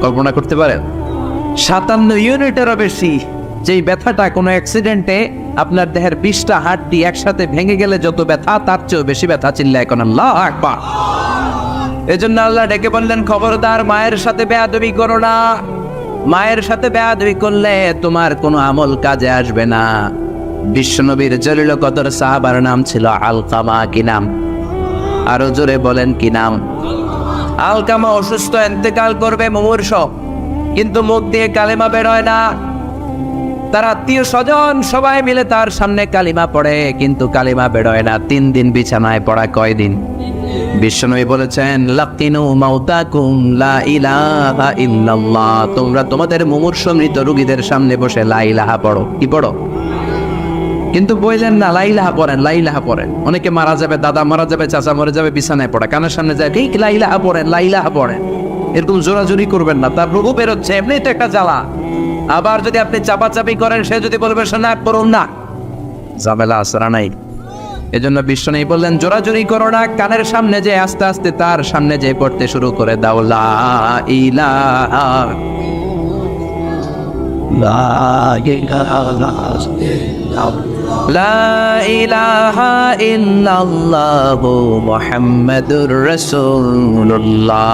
কল্পনা করতে পারেন? 57 ইউনিটেরও বেশি, যেই ব্যথাটা কোনো অ্যাক্সিডেন্টে আপনার দেহের 20টা হাড়টি একসাথে ভেঙে গেলে যত ব্যথা, তার চেয়েও বেশি ব্যথা। চিল্লায় কোন আল্লাহু আকবার। এজন্য আল্লাহ ডেকে বললেন, খবরদার মায়ের সাথে বেয়াদবি করো না। মায়ের সাথে বেয়াদবি করলে তোমার কোনো আমল কাজে আসবে না। বিশ্বনবীর জলিল কদর সাহাবার নাম ছিল আলকামা। কি নাম? আরো জোরে বলেন কি নাম? আলকামা অসুস্থ, ইন্তেকাল করবে, মুমূর্ষ, কিন্তু মুখ দিয়ে কালেমা বের হয় না। তার আত্মীয় স্বজন সবাই মিলে তার সামনে কালিমা পড়ে, কিন্তু কালিমা বের হয় না। 3 দিন বিছানায় পড়া। কয়দিন? বিশ্বনবী বলেছেন লাকিনু মাউতাকুম লা ইলাহা ইল্লাল্লাহ, তোমরা তোমাদের মুমূর্ষ মৃত রোগীদের সামনে বসে লা ইলাহা পড়ো। কি পড়ো? কিন্তু বললেন না লা ইলাহা পড়েন, লা ইলাহা পড়েন। অনেকে মারা যাবে, দাদা মারা যাবে, চাচা মরে যাবে, বিছানায় পড়া, কানের সামনে যায় ঠিক লা ইলাহা পড়েন, লা ইলাহা পড়েন। এরকম জোরাজুরি করবেন না, তার রোগও বেরোচ্ছে, এমনিই তো একটা জ্বালা। আবার যদি আপনি চাপাচাপি করেন, সে যদি বলবে শোনা করুন না, ঝামেলা আসরা নাই। এজন্য বিশ্বনবী বললেন জোরাজুরি করো না, কানের সামনে যে আস্তে আস্তে তার সামনে যে পড়তে শুরু করে দাও লা ইলাহা লা ইলাহা ইল্লাল্লাহু মুহাম্মাদুর রাসূলুল্লাহ।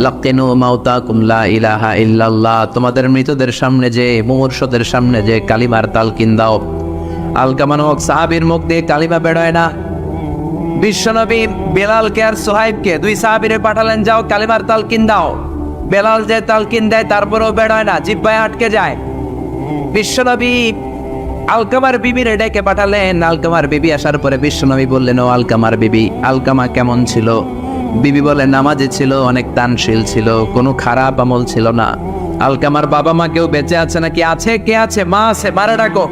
লাকিনু মাউতাকুম লা ইলাহা ইল্লাল্লাহ, তোমাদের মৃতদের সামনে যে, মুমূর্ষদের সামনে যে কালিমার তালকিন দাও। আলকামা নামক সাহাবীর মুখ দিয়ে কালিমা বেরোয় না। বিশ্বনবী বেলালকে আর সুহাইবকে, 2 সাহাবীরে পাঠালেন, যাও কালিমার তালকিন দাও। বেলাল যে তালকিন দেয় তারপরেও বেরোয় না, জিহ্বায় আটকে যায়। বিশ্বনবী আলকামার বিবিরে ডেকে পাঠালেন। আলকামার বিবি আসার পরে বিশ্বনবী বললেন, ও আলকামার বিবি, আলকামা কেমন ছিল? বিবি বলে নামাজি ছিল, অনেক দানশীল ছিল, কোনো খারাপ আমল ছিল না। আলকামার বাবা মা কেউ বেঁচে আছে নাকি? আছে। কে আছে? মা আছে, মারে ডাকো।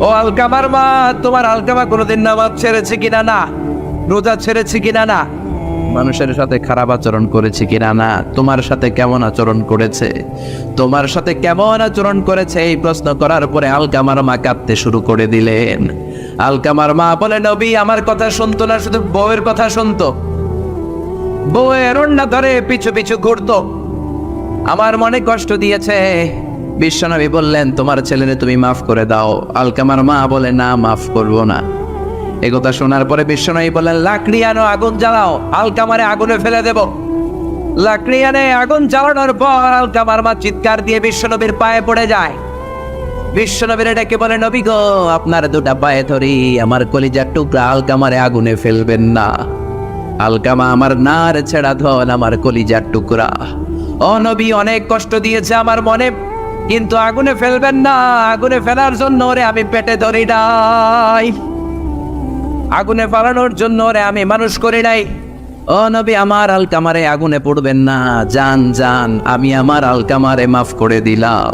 ও আলকামার মা, তোমার আলকামা কোনোদিন নামাজ ছেড়েছে কিনা? না। রোজা ছেড়েছে কিনা? না। মানুষের সাথে খারাপ আচরণ করেছে কিনা না, তোমার সাথে কেমন আচরণ করেছে, তোমার সাথে কেমন আচরণ করেছে, এই প্রশ্ন করার পরে আলকামার মা কাঁদতে শুরু করে দিলেন। আলকামার মা বলে, নবী আমার কথা শুনতো না, শুধু বউয়ের কথা শুনতো, বউয়ের ওড়না ধরে পিছু পিছু ঘুরতো, আমার মনে কষ্ট দিয়েছে। বিশ্বনবী বললেন, তোমার ছেলেরে তুমি মাফ করে দাও। আলকামার মা বলে, না, মাফ করবো না। একথা শোনার পরে বিশ্বনবী বললেন, লাকড়ি আনো, আগুন জ্বালাও, আলকামারে আগুনে ফেলে দেব। লাকড়ি আনে, আগুন জ্বালানোর পর আলকামার মা চিৎকার দিয়ে বিশ্বনবীর পায়ে পড়ে যায়। বিশ্বনবীর ডেকে বলে, নবী গো, আপনার দুটা পায়ে ধরি, আমার কলিজার টুকরা আলকামারে আগুনে ফেলবেন না। আলকামা আমার নার ছেড়া ধন, আমার কলিজার টুকরা। ও নবী, অনেক কষ্ট দিয়েছে আমার মনে, কিন্তু আগুনে ফেলবেন না। আগুনে ফেলার জন্য ওরে আমি পেটে ধরি নাই, আগুনে ফালানোর জন্য ওরে আমি মানুষ করি নাই। ও নবী, আমার আলকামারে আগুনে পড়বেন না, জান জান, আমি আমার আলকামারে মাফ করে দিলাম।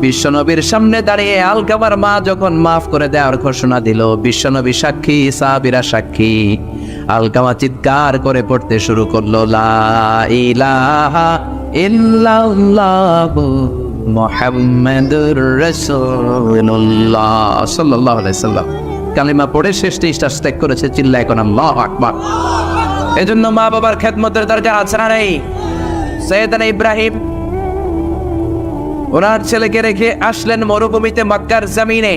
বিশ্বনবীর সামনে দাঁড়িয়ে আলকামার মা যখন মাফ করে দেওয়ার ঘোষণা দিল, বিশ্বনবী সাক্ষী, সাহাবীরা সাক্ষী, আলকামা চিৎকার করে পড়তে শুরু করলো, লা ইলাহা ইল্লাল্লাহু মুহাম্মাদুর রাসূলুল্লাহ সাল্লাল্লাহু আলাইহি সাল্লাম। কালিমা পড়ে শেষ স্টেজ ত্যাগ করেছে, চিল্লায় কোন আল্লাহু আকবার। এজন্য মা বাবার খেদমতের দরজা আছে না নেই? সৈয়দনা ইব্রাহিম ওনার ছেলেকে রেখে আসলেন মরুভূমিতে মক্কার জমিনে,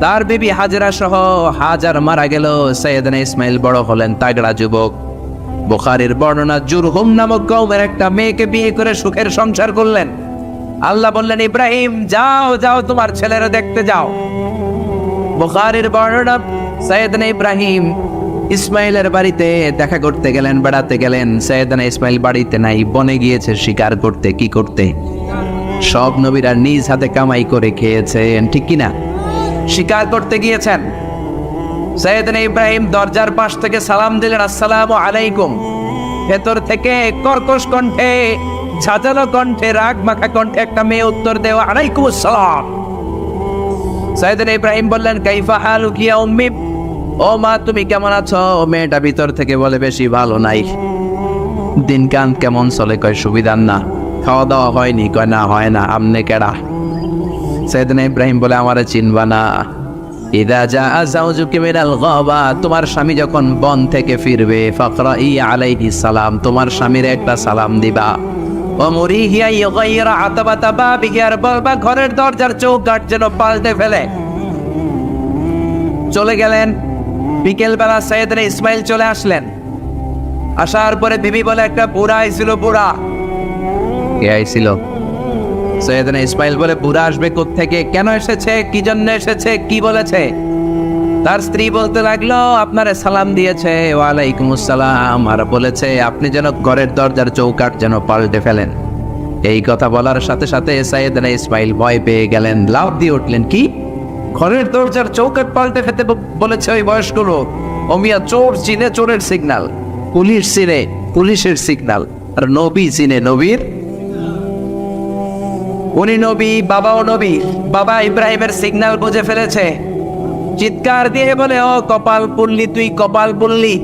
তার বিবি হাজরা সহ। হাজার মারা গেল, সৈয়দনা ইসমাইল বড় হলেন, তাগড়া যুবক। বুখারীর বর্ণনা, জুরহুম নামক কওমের একটা মেয়েকে বিয়ে করে সুখের সংসার করলেন। আল্লাহ বললেন, ইব্রাহিম যাও যাও, তোমার ছেলেরা দেখতে যাও। বুখারীর বর্ণনা, সৈয়দনা ইব্রাহিম ইসমাইলের বাড়িতে দেখা করতে গেলেন, বেড়াতে গেলেন। সৈয়দনা ইসমাইল বাড়িতে নাই, বনে গিয়েছে শিকার করতে। কি করতে? সব নবীরা নিজ হাতে কামাই করে খেয়েছেন, ঠিক কিনা? শিকার করতে গিয়েছেন। সৈয়দনা ইব্রাহিম দরজার পাশ থেকে সালাম দিলেন, আসসালামু আলাইকুম। ভেতর থেকে কর্কশ কণ্ঠে, ঝাঁঝালো কণ্ঠে, রাগ মাখা কণ্ঠে একটা মেয়ে উত্তর দেওয়া, আলাইকুম আসসালাম। সৈয়দনা ইব্রাহিম বললেন, কাইফা হালুকি ইয়া উম্মি, ও মা তুমি কেমন আছো? মেয়েটা ভিতর থেকে বলে, বেশি ভালো নাই। দিনকান কেমন চলে? কয় সুবিধার না। খাওয়া দাওয়া হয়নি? কয় না, হয় না। আমনে কেডা? সৈয়দনা ইব্রাহিম বলে, আমারে চিনবা না? ইদা জাআ যাওজুকি মিনাল গাবা, তোমার স্বামী যখন বন থেকে ফিরবে, ফাকরাই আলাইহিস সালাম, তোমার স্বামীর একটা সালাম দিবা। ও মুরিহিয়া ইগাইরা আতাবাতা বাবিহি, আর বলবা ঘরের দরজার চৌকাঠ যেন পাল্টে ফেলে। চলে গেলেন। বিকেল বেলা সৈয়দনা ইসমাইল চলে আসলেন। আসার পরে বিবি বলে, একটা বুড়া আইছিল। বুড়া? কে আইছিল? সৈয়দনা ইসমাইল বলে, বুড়া আসবে কোত্থেকে? কেন এসেছে? কি জন্য এসেছে? কি বলেছে? তার স্ত্রী বলতে লাগলো, আপনারে সালাম দিয়েছে। ওয়ালাইকুম আসসালাম। আর বলেছে আপনি যেন ঘরের দরজার চৌকাঠ যেন পাল্টে ফেলেন। এই কথা বলার সাথে সাথে সৈয়দনা ইসমাইল ভয় পেয়ে গেলেন, লাফ দিয়ে উঠলেন। কি? ঘরের দরজার চৌকাঠ পাল্টে ফেলতে বলেছে ওই বয়স্ক লোক? ও মিয়া, চোর চিনে চোরের সিগন্যাল, পুলিশ চিনে পুলিশের সিগন্যাল, আর নবী চিনে নবীর। উনি নবী, বাবাও নবী। বাবা ইব্রাহিমের সিগন্যাল বুঝে ফেলেছে। চিৎকার দিয়ে বলে, ও কপাল পুল্লি, তুই কপাল পুল্লি,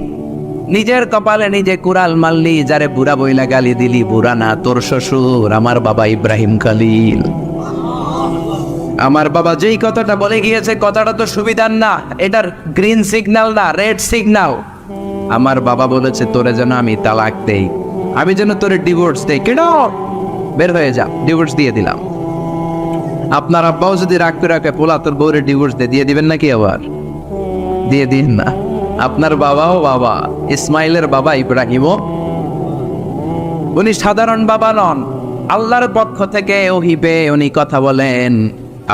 নিজের কপালে নিজে কুড়াল মারলি। যারে বুড়া বইলা গালি দিলি, বুড়া না, তোর শ্বশুর, আমার বাবা ইব্রাহিম খলিল। আমার বাবা যেই কথাটা বলে গিয়েছে, কথাটা তো সুবিধার না, এটার গ্রিন সিগন্যাল না, রেড সিগন্যাল। আমার বাবা বলেছে তোরে যেন আমি তালাক দেই, আমি যেন তোরে ডিভোর্স দেই। কেন? বের হয়ে যা, ডিভোর্স দিয়ে দিলাম। আপনার আব্বাও যদি রাগ করে রাখে, পোলা তোর বউরে ডিভোর্স দিয়ে দিবেন নাকি? আবার দিয়ে দিন না। আপনার বাবাও বাবা, ইসমাইলের বাবা ইব্রাহিমও, উনি সাধারণ বাবা নন, আল্লাহর পক্ষ থেকে ওহী পেয়ে উনি কথা বলেন।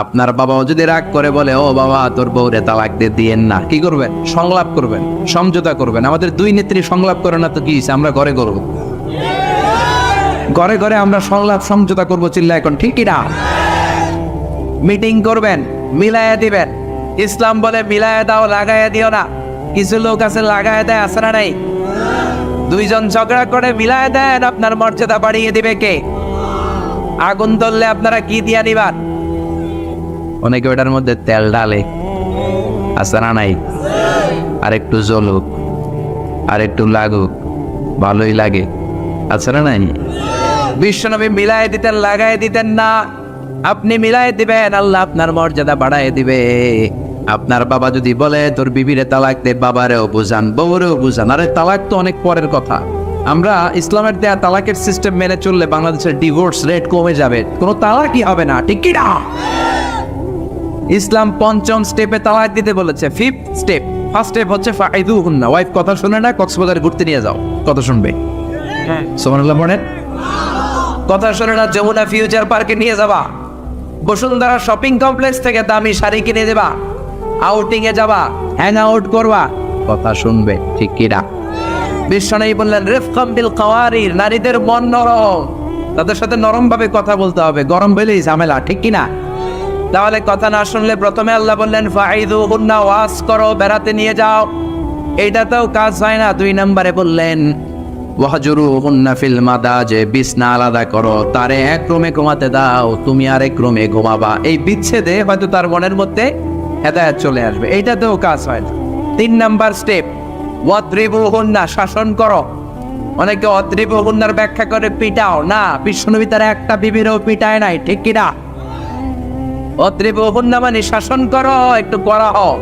আপনার বাবাও যদি রাগ করে বলে, ও বাবা তোর বউরে তালাক দিয়েন না, কি করবেন? সংলাপ করবেন, সমঝোতা করবেন। আমাদের দুই নেত্রী সংলাপ করে না তো কি হইছে? আমরা ঘরে করব, ঘরে ঘরে আমরা সংলাপ সমঝোতা করবো। চিল্লা এখন ঠিক কিনা? মিটিং করবেন, মিলায়া দিবেন। ইসলাম বলে মিলায়া দাও, লাগায়া দিও না। কিছু লোক আছে লাগায়া দেয়, আছে না নাই? দুইজন ঝগড়া করে মিলায়া দেন, আপনার মর্যাদা বাড়িয়ে দিবে কে? আগুন ধরলে আপনারা কি দিয়া নিবান? অনেকে ওটার মধ্যে তেল ঢালে, আছে না নাই? আর একটু জ্বলুক, আর একটু লাগুক, ভালোই লাগে, আছে না নাই? বিশ্বনবী মিলাই দিতেন, লাগাই দিতেন না। আপনি মিলাই দিবেন, আল্লাহ আপনার মর্যাদা বাড়ায় দিবে। আপনার বাবা যদি বলে তোর বিবিরে তালাক দে, বাবারেও বুঝান, বউরেও বুঝান। আরে তালাক তো অনেক পরের কথা। আমরা ইসলামের দেয়া তালাকের সিস্টেম মেনে চললে বাংলাদেশের ডিভোর্স রেট কমে যাবে, কোনো তালাকই হবে না, ঠিক কি না? ইসলাম 5ম স্টেপে তালাক দিতে বলেছে। 5th স্টেপ, ফার্স্ট স্টেপ হচ্ছে ফাইদুহুন্না। ওয়াইফ কথা শুনে না, কক্সবাজার ঘুরতে নিয়ে যাও, কথা শুনবে। সুবহানাল্লাহ পড়েন। কথা শুনে না, যমুনা ফিউচার পার্কে নিয়ে যাবা, বসুন্ধরা শপিং কমপ্লেক্স থেকে দামি শাড়ি কিনে দেবা, আউটিং এ যাবা, হ্যাং আউট করবা, কথা শুনবে, ঠিক কি না? বিশ্বনবী বললেন রিফকাম বিল কাওয়ারির, নারীদের মন নরম, তাদের সাথে নরম ভাবে কথা বলতে হবে, গরম হলেই ঝামেলা, ঠিক কি না? তাহলে কথা না শুনলে প্রথমে আল্লাহ বললেন ফাইদুহুন্না, ওয়াজ করো, বেড়াতে নিয়ে যাও, এইটাতেও কাজ হয় না। 2 নম্বরে বললেন ওয়াহজুরুহুন্না ফিল মাদাজে, বিছনা আলাদা করো, তারে এক রুমে ঘুমাতে দাও, তুমি আরেক রুমে ঘুমাবা। এই বিচ্ছেদে হয়তো তার মনের মধ্যে হেদায়েত চলে আসবে, এইটাতেও কাজ হয় না। 3 নাম্বার স্টেপ ওয়াদ্রিবুহুন্না, শাসন করো। অনেকে ওয়াদ্রিবুহুন্নার ব্যাখ্যা করে পিটাও, না, বিশ্বনবী তার একটা বিবিরও পিটায় নাই, ঠিক কি না? ওয়াদ্রিবুহুন্না মানে শাসন করো, একটু করা হও,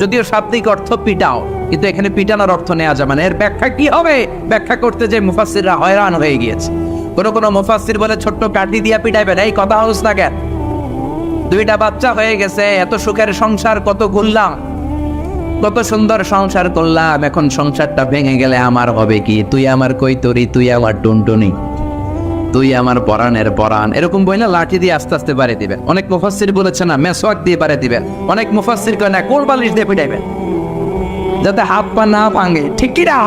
যদিও শাব্দিক অর্থ পিটাও, কিন্তু এখানে পিটানোর অর্থ নেওয়া যাবে না। এর ব্যাখ্যা কি হবে? ব্যাখ্যা করতে যে মুফাসসিররা হয়রান হয়ে গিয়েছে। কোন মুফাসসির বলে ছোট্ট কাঠি দিয়া পিটাইবেন, এই কথা হচ্ছে না কেন? 2টা বাচ্চা হয়ে গেছে, এত সুখের সংসার, কত ঘুরলাম, কত সুন্দর সংসার করলাম, এখন সংসারটা ভেঙে গেলে আমার হবে কি? তুই আমার কৈতরি, তুই আমার টুনটুনি, তুই আমার পরাণের পরাণ, এরকম বই না লাঠি দিয়ে আস্তে আস্তে বাড়ি দিবেন। অনেক মুফাসসির বলেছে না মেসওয়াক দিয়ে বাড়ি দিবেন, অনেক মুফাসসির কয় না কোল বালিশ দিয়ে পিটাইবেন, যাতে হাত পা না ভাঙে, ঠিক কি না?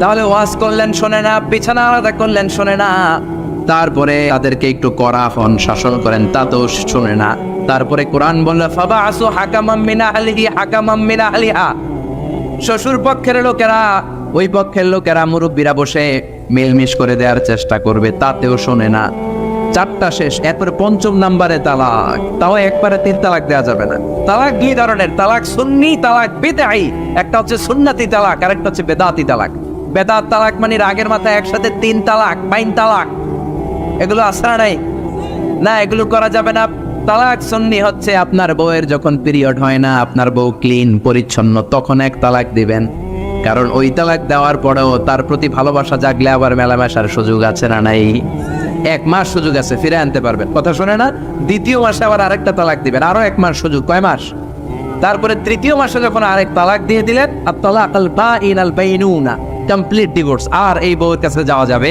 তাহলে ওয়াজ করলেন শোনে না, বিছানা আলাদা করলেন শোনে না, তারপরে তাদেরকে একটু কড়া হন, শাসন করেন, তা তো শোনে না। তারপরে কোরআন বলল ফাবাসু হাকামাম মিন আহলিহি হাকামাম মিন আহলিহা, শ্বশুর পক্ষের লোকেরা, ওই পক্ষের লোকেরা, মুরব্বীরা বসে মিলমিশ করে দেওয়ার চেষ্টা করবে, তাতেও শোনে না। 4টা শেষ, এরপরে 5ম নাম্বারে তালাক, তাও একবারে 3 তালাক দেওয়া যাবে না। তালাক 2 ধরনের, তালাক সুন্নি, তালাক বিদআই। একটা হচ্ছে সুন্নতি তালাক, আর একটা হচ্ছে বেদাতি তালাক। বেদাত তালাক মানে রাগের মাথায় একসাথে 3 তালাক, 5 তালাক, এগুলো আসরা নাই, না, এগুলো করা যাবে না। তালাক সুন্নি হচ্ছে আপনার বউয়ের যখন পিরিয়ড হয় না, আপনার বউ ক্লিন পরিচ্ছন্ন, তখন 1 তালাক দিবেন, কারণ ওই তালাক দেওয়ার পরেও তার প্রতি ভালোবাসা জাগলে আবার মেলামেশার সুযোগ আছে না নাই? 1 মাস সুযোগ আছে, ফিরে আনতে পারবেন, কথা শুনে না? 2য় মাসে আবার আরেকটা তালাক দিবেন, আরো 1 মাস সুযোগ, কয় মাস? তারপরে 3য় মাসে যখন আরেক তালাক দিয়ে দিলেন, আত-তালাকাল বাঈনাল বাইনুনা, কমপ্লিট ডিভোর্স, আর এই বউয়ের কাছে যাওয়া যাবে।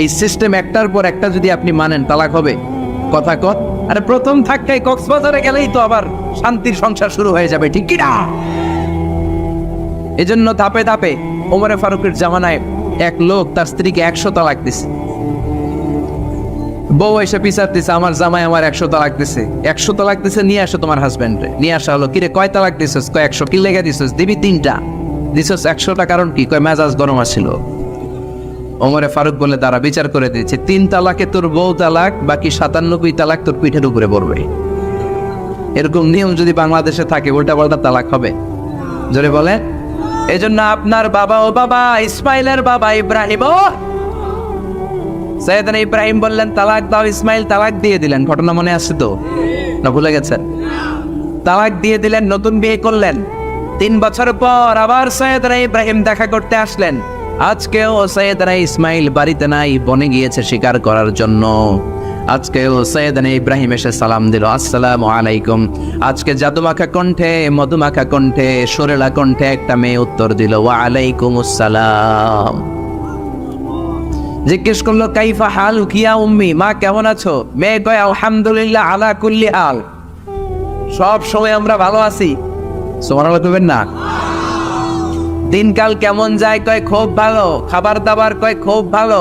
এই সিস্টেম একটার পর একটা যদি আপনি মানেন, তালাক হবে, কথা কর। আরে প্রথম ধাক্কায় কক্সবাজারে গেলেই তো আবার শান্তির সংসার শুরু হয়ে যাবে, ঠিক কি না? এজন্য ধাপে ধাপে ওমরে ফারুকের জামানায় এক লোক তার স্ত্রীকে 100 তালাক দিছে। বউ এসে বিচার দিছে, আমার জামাই আমার 100 তালাক দিছে, 100 তালাক দিছে, নিয়ে আসো তোমার হাজবেন্ডে। নিয়ে আসা হলো, কিরে কয় তালাক দিছিস? কয় 100। কি লেগে দিছিস? দিবি 3টা। দিছিস 100টা, কারণ কি? কয় মেজাজ গরম আছিল। ওমরে ফারুক বলে তারা বিচার করে দিয়েছে, 3 তালাকে তোর বউ তালাক, বাকি 97 তালাক তোর পিঠের উপরে পড়বে। এরকম নিয়ম যদি বাংলাদেশে থাকে, উল্টা পাল্টা তালাক হবে, জোরে বলে। এজন্য আপনার বাবা, ও বাবা ইসমাইলের বাবা ইব্রাহিম, সাইয়েদনা ইব্রাহিম বললেন তালাক দাও, ইসমাইল তালাক দিয়ে দিলেন। ঘটনা মনে আছে তো, না ভুলে গেছেন? তালাক দিয়ে দিলেন, নতুন বিয়ে করলেন। 3 বছর পর আবার সাইয়েদনা ইব্রাহিম দেখা করতে আসলেন। আজকেও সাইয়েদনা ইসমাইল বাড়িতে নাই, বনে গিয়েছে শিকার করার জন্য। আজকেও সাইয়েদনা ইব্রাহিম এসে সালাম দিল, আসসালামু আলাইকুম। আজকে জাদুমাখা কণ্ঠে, মধুমাখা কণ্ঠে, সুরেলা কণ্ঠে একটা মেয়ে উত্তর দিল, ওয়া আলাইকুমুস সালাম। জিজ্ঞেস করলো কাইফা হাল কিয়া উম্মি, মা কেমন আছো? মেয়ে কয় আলহামদুলিল্লাহ আলা কুল্লি হাল, সব সময় আমরা ভালো আছি। সুবহানাল্লাহ কইবেন না? দিনকাল কেমন যায়? কয় খুব ভালো। খাবার দাবার? কয় খুব ভালো।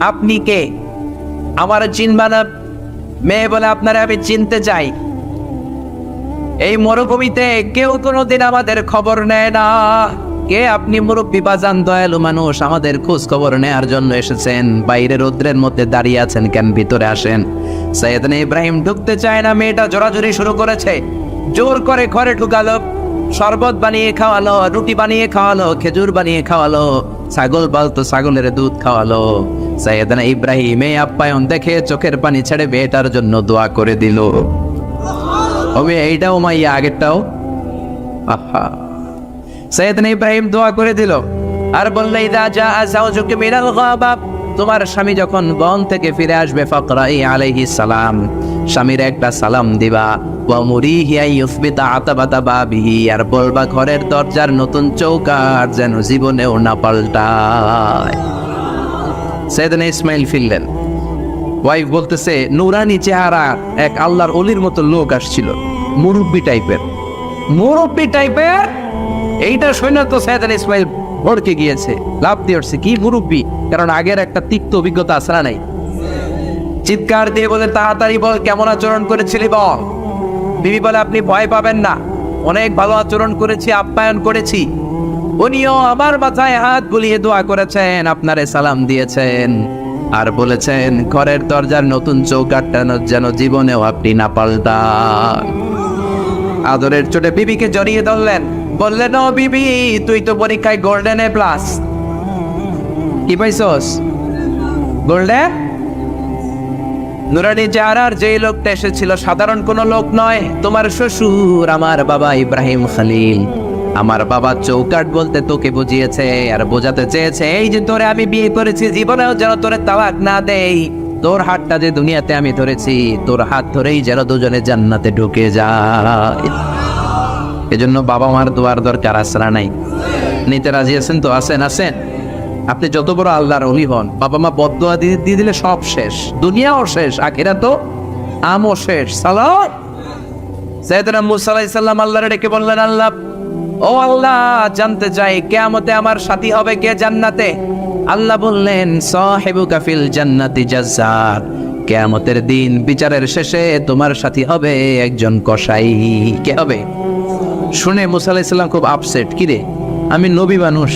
আপনি কে? আমার চিনবা না? মেয়ে বলে আপনারা আমি চিনতে চাই। এই মরুভূমিতে কেউ কোনোদিন আমাদের খবর নেয় না। কে আপনি? মুরব্বী বাজান, দয়ালু মানুষ, আমাদের খোঁজ খবর নেয়ার জন্য এসেছেন? বাইরে রৌদ্রের মধ্যে দাঁড়িয়ে আছেন কেন? ভিতরে আসেন। সাইয়েদনা ইব্রাহিম ঢুকতে চায় না, মেয়েটা জোরাজুরি শুরু করেছে, জোর করে ঘরে ঢুকালো। শরবত বানিয়ে খাওয়ালো, রুটি বানিয়ে খাওয়ালো, খেজুর বানিয়ে খাওয়ালো, ছাগল পালতো ছাগলের দুধ খাওয়ালো। সাইয়েদনা ইব্রাহিম এই আপ্যায়ন দেখে চোখের পানি ছেড়ে মেয়েটার জন্য দোয়া করে দিল। ওবে এইটাও মাইয়া আগেরটাও। আহা, সাইয়েদনা ইব্রাহিম দোয়া করে দিল আর বললে ইদা জাআ যাওজুকা মিনাল গাবা, তোমার স্বামী যখন বন থেকে ফিরে আসবে ফাকরাই আলাইহিস সালাম, স্বামীর একটা সালাম দিবা। ওয়া মুরিহি আইয়ুসবিতা আতাবাতা বাবিহি, আর বলবা ঘরের দরজার নতুন চৌকাঠ যেন জীবনেও না পাল্টায়। সাইয়েদনা ইসমাইল ফিরলেন, ওয়াইফ বলতেছে নুরানি চেহারা এক আল্লাহর ওলির মতো লোক আসছিল, মুরব্বি টাইপের। এইটা শুনে তো সাইয়েদনা ইসমাইল ভড়কে গিয়েছে, লাভ দিয়ে উঠছে, কি মুরব্বি, কারণ আগের একটা তিক্ত অভিজ্ঞতা আসরা নাই। চিৎকার দিয়ে বলে তাড়াতাড়ি বল কেমন আচরণ করেছিলি বল। বিবি বলে আপনি ভয় পাবেন না, অনেক ভালো আচরণ করেছি, আপ্যায়ন করেছি। উনিও আমার মাথায় হাত বুলিয়ে দোয়া করেছেন, আপনারে সালাম দিয়েছেন, আর বলেছেন ঘরের দরজার নতুন চৌকাঠটা যেন জীবনেও আপনি না পাল্টান। আদরের চোটে বিবিকে জড়িয়ে ধরলেন, বললেন ও বিবি তুই তো পরীক্ষায় গোল্ডেন এ প্লাস, কি পাইছস? গোল্ডেন। নুরানি চেহারার যে লোকটা এসেছিল সাধারণ কোনো লোক নয়, তোমার শ্বশুর, আমার বাবা ইব্রাহিম খলিল। আমার বাবা চৌকাঠ বলতে তোকে বুঝিয়েছে আর বোঝাতে চেয়েছে এই যে তোরে আমি বিয়ে করেছি, জীবনেও যেন তোরে তালাক না দেই। তোর হাতটা যে দুনিয়াতে আমি ধরেছি, তোর হাত ধরেই যেন দুজনে জান্নাতে ঢুকে যায়। এজন্য বাবা মার দোয়ার দরকার আসরা নাই। নিতে রাজি আছেন তো? আসেন। আপনি যত বড় আল্লাহর ওলি হন, বাবা মা বদদোয়া দিয়ে দিলে সব শেষ, দুনিয়াও শেষ, আখিরাতও আমও শেষ। সালাম। সাইয়েদনা মুসা আলাইহিস সালাম আল্লাহরে ডেকে বললেন, আল্লাহ, ও আল্লাহ, জানতে চাই কিয়ামতে আমার সাথী হবে কে জান্নাতে? আল্লাহ বললেন সাহিবুকা ফিল জান্নাতি জাজ্জার, কিয়ামতের দিন বিচারের শেষে তোমার সাথী হবে একজন কসাই। কে হবে? শুনে মুসা আলাইহিস সালাম খুব আপসেট, কিরে আমি নবী মানুষ,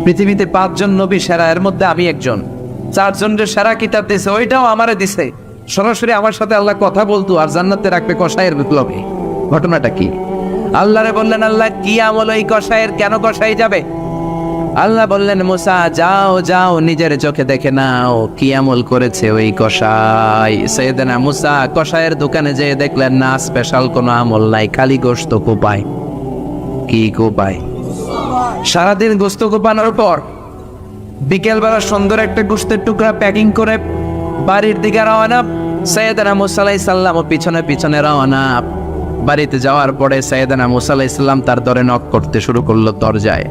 পৃথিবীতে 5 জন নবী সেরা, এর মধ্যে আমি একজন, 4 জনের সেরা কিতাব দিছে, ওইটাও আমারে দিছে, সরাসরি আমার সাথে আল্লাহ কথা বলতো আর জান্নাতে রাখবে কসাইয়ের বিপ্লবে, ঘটনাটা কি? আল্লাহরে বললেন, আল্লাহ কি আমল ওই কসাইয়ের, কেন কসাই যাবে? আল্লাহ বললেন মুসা যাও নিজের চোখে দেখে নাও কি আমল করেছে ওই কসাই। সাইয়েদনা মুসা কসাইয়ের দোকানে যেয়ে দেখলেন না, স্পেশাল কোনো আমল নাই, খালি গোশত কোপায়। কি কোপায়? সারাদিন গোশত কোপানোর পর বিকেলবেলা সুন্দর একটা গোশতের টুকরা প্যাকিং করে বাড়ির দিকে রওনা। সাইয়েদনা মুসা আলাইহিস সালাম পিছনে রওনা। বাড়িতে যাওয়ার পরে সাইয়েদনা মুসা আলাইহিস সালাম তার দরে নক করতে শুরু করলো দরজায়।